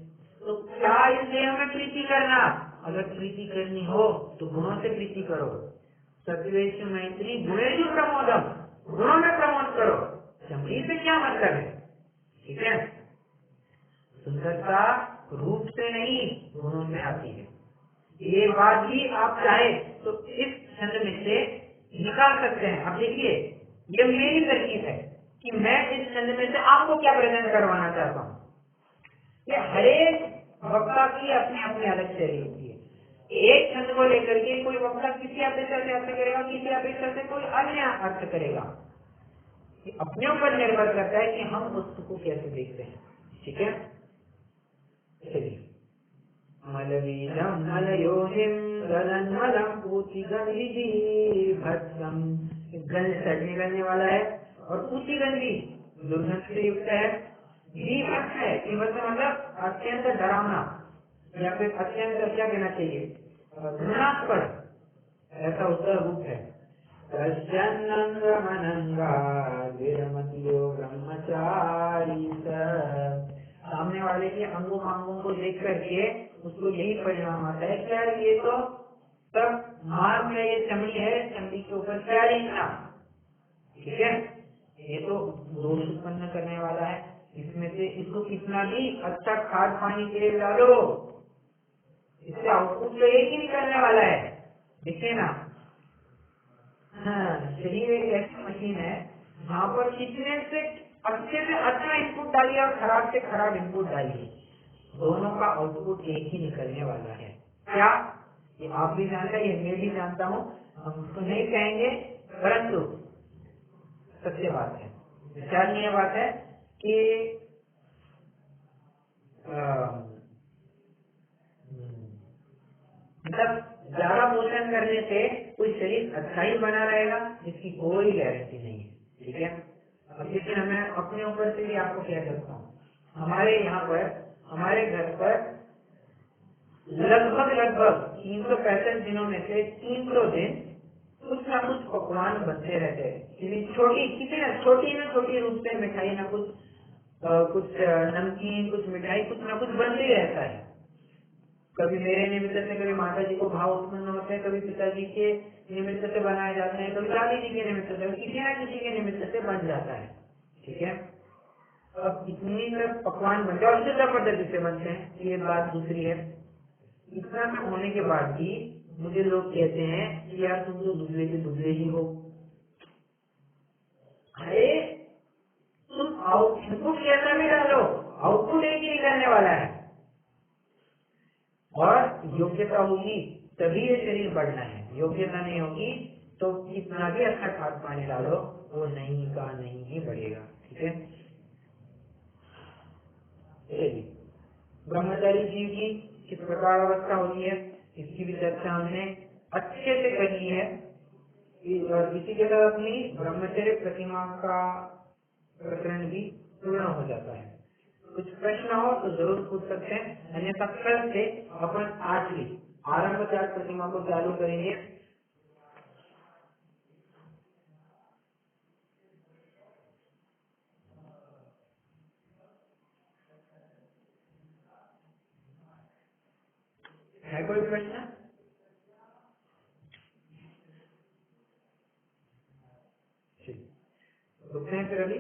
तो क्या इस देह में प्रीति करना? अगर प्रीति करनी हो तो गुणों से प्रीति करो। सत्वेषु मैत्री गुणेषु प्रमोदम, गुणों में प्रमोद करो। चमड़ी से क्या मतलब है? ठीक है, सुंदरता रूप से नहीं गुणों से आती है। ये बात भी आप चाहे तो इस छंद में से निकाल सकते हैं। अब देखिए, ये मेरी तरकीब है कि मैं इस छंद में से आपको क्या प्रेजेंट करवाना चाहता हूँ। ये हरेक वक्ता की अपनी अपनी अलग शैली होती है। एक छंद को लेकर के कोई वक्ता किसी अपेक्षा से अर्थ करेगा, किसी अपेक्षा से कोई अन्य अर्थ करेगा। ये अपने ऊपर निर्भर करता है कि हम वस्तु को कैसे देखते हैं। ठीक है, चलिए। मलवीरम मलयोहिम गलन्मलम पूतिगंधि भस्म, गंध से निकलने वाला है और पूतिगंधि दुर्गंध से युक्त है। बीभत्स है, बीभत्स मतलब अत्यंत डरावना या फिर अत्यंत क्या कहना चाहिए, घृणास्पद, ऐसा उसका रूप है। कश्चन्नंगमनंगा विरमतियो ब्रह्मचारी, सामने वाले के अंगों अंगों को देख करके उसको यही परिणाम आता है कि यार ये तो सब मार में ये चमड़ी है, चमड़ी के ऊपर क्या लिखना। ठीक है, ये तो दोष उत्पन्न करने वाला है। इसमें से इसको कितना भी अच्छा खाद पानी तेल डालो, इससे आउटपुट तो एक ही निकलने वाला है। देखिए ना, हाँ, शरीर एक ऐसी मशीन है जहाँ पर कितने से अच्छे से अच्छा इनपुट डालिए और खराब से खराब इनपुट डालिए, दोनों का आउटपुट एक ही निकलने वाला है। क्या ये आप भी जानते हैं, ये मैं भी जानता हूँ, हम उसको नहीं कहेंगे, परंतु सत्य बात है, विचारणीय बात है कि मतलब ज्यादा पोषण करने से कोई शरीर अच्छा ही बना रहेगा, इसकी कोई गारंटी नहीं है। ठीक है, अब लेकिन मैं अपने ऊपर से भी आपको कह सकता हूँ, हमारे यहाँ पर, हमारे घर पर लगभग 365 दिनों में से 300 दिन कुछ ना कुछ पकवान बनते रहते हैं। छोटी किसी न छोटी रूप से मिठाई, ना कुछ नमकीन, कुछ मिठाई, कुछ ना कुछ बनते ही रहता है। कभी मेरे निमित्त से, कभी माता जी को भाव उत्पन्न होते हैं, कभी पिताजी के निमित्त से बनाए जाते हैं, कभी दादी जी के निमित्त से, किसी न किसी के निमित्त से बन जाता है। ठीक है, अब इतनी सब पकवान बनते हैं और शुद्ध पद्धति से बनते हैं, ये बात दूसरी है। इतना सब होने के बाद भी मुझे लोग कहते हैं कि यार तुम तो दुबले के दुबले ही हो। अरे तुम इनपुट कैसा भी डालो, आउटपुट एक ही निकलने वाला है और योग्यता होगी तभी ये शरीर बढ़ना है। योग्यता नहीं होगी तो कितना भी अच्छा खाद पानी डालो, वो नहीं का नहीं ही बढ़ेगा। ठीक है, ब्रह्मचारी जीव की किस प्रकार अवस्था होती है, इसकी भी चर्चा हमने अच्छे से करी है। और इसी के साथ अपनी ब्रह्मचर्य प्रतिमा का प्रकरण भी पूर्ण हो जाता है। कुछ प्रश्न हो तो जरूर पूछ सकते हैं, अन्यथा कल से अपन आठवीं आरंभ त्याग प्रतिमा को चालू करेंगे। है कोई प्रश्न? रुकते हैं फिर अभी।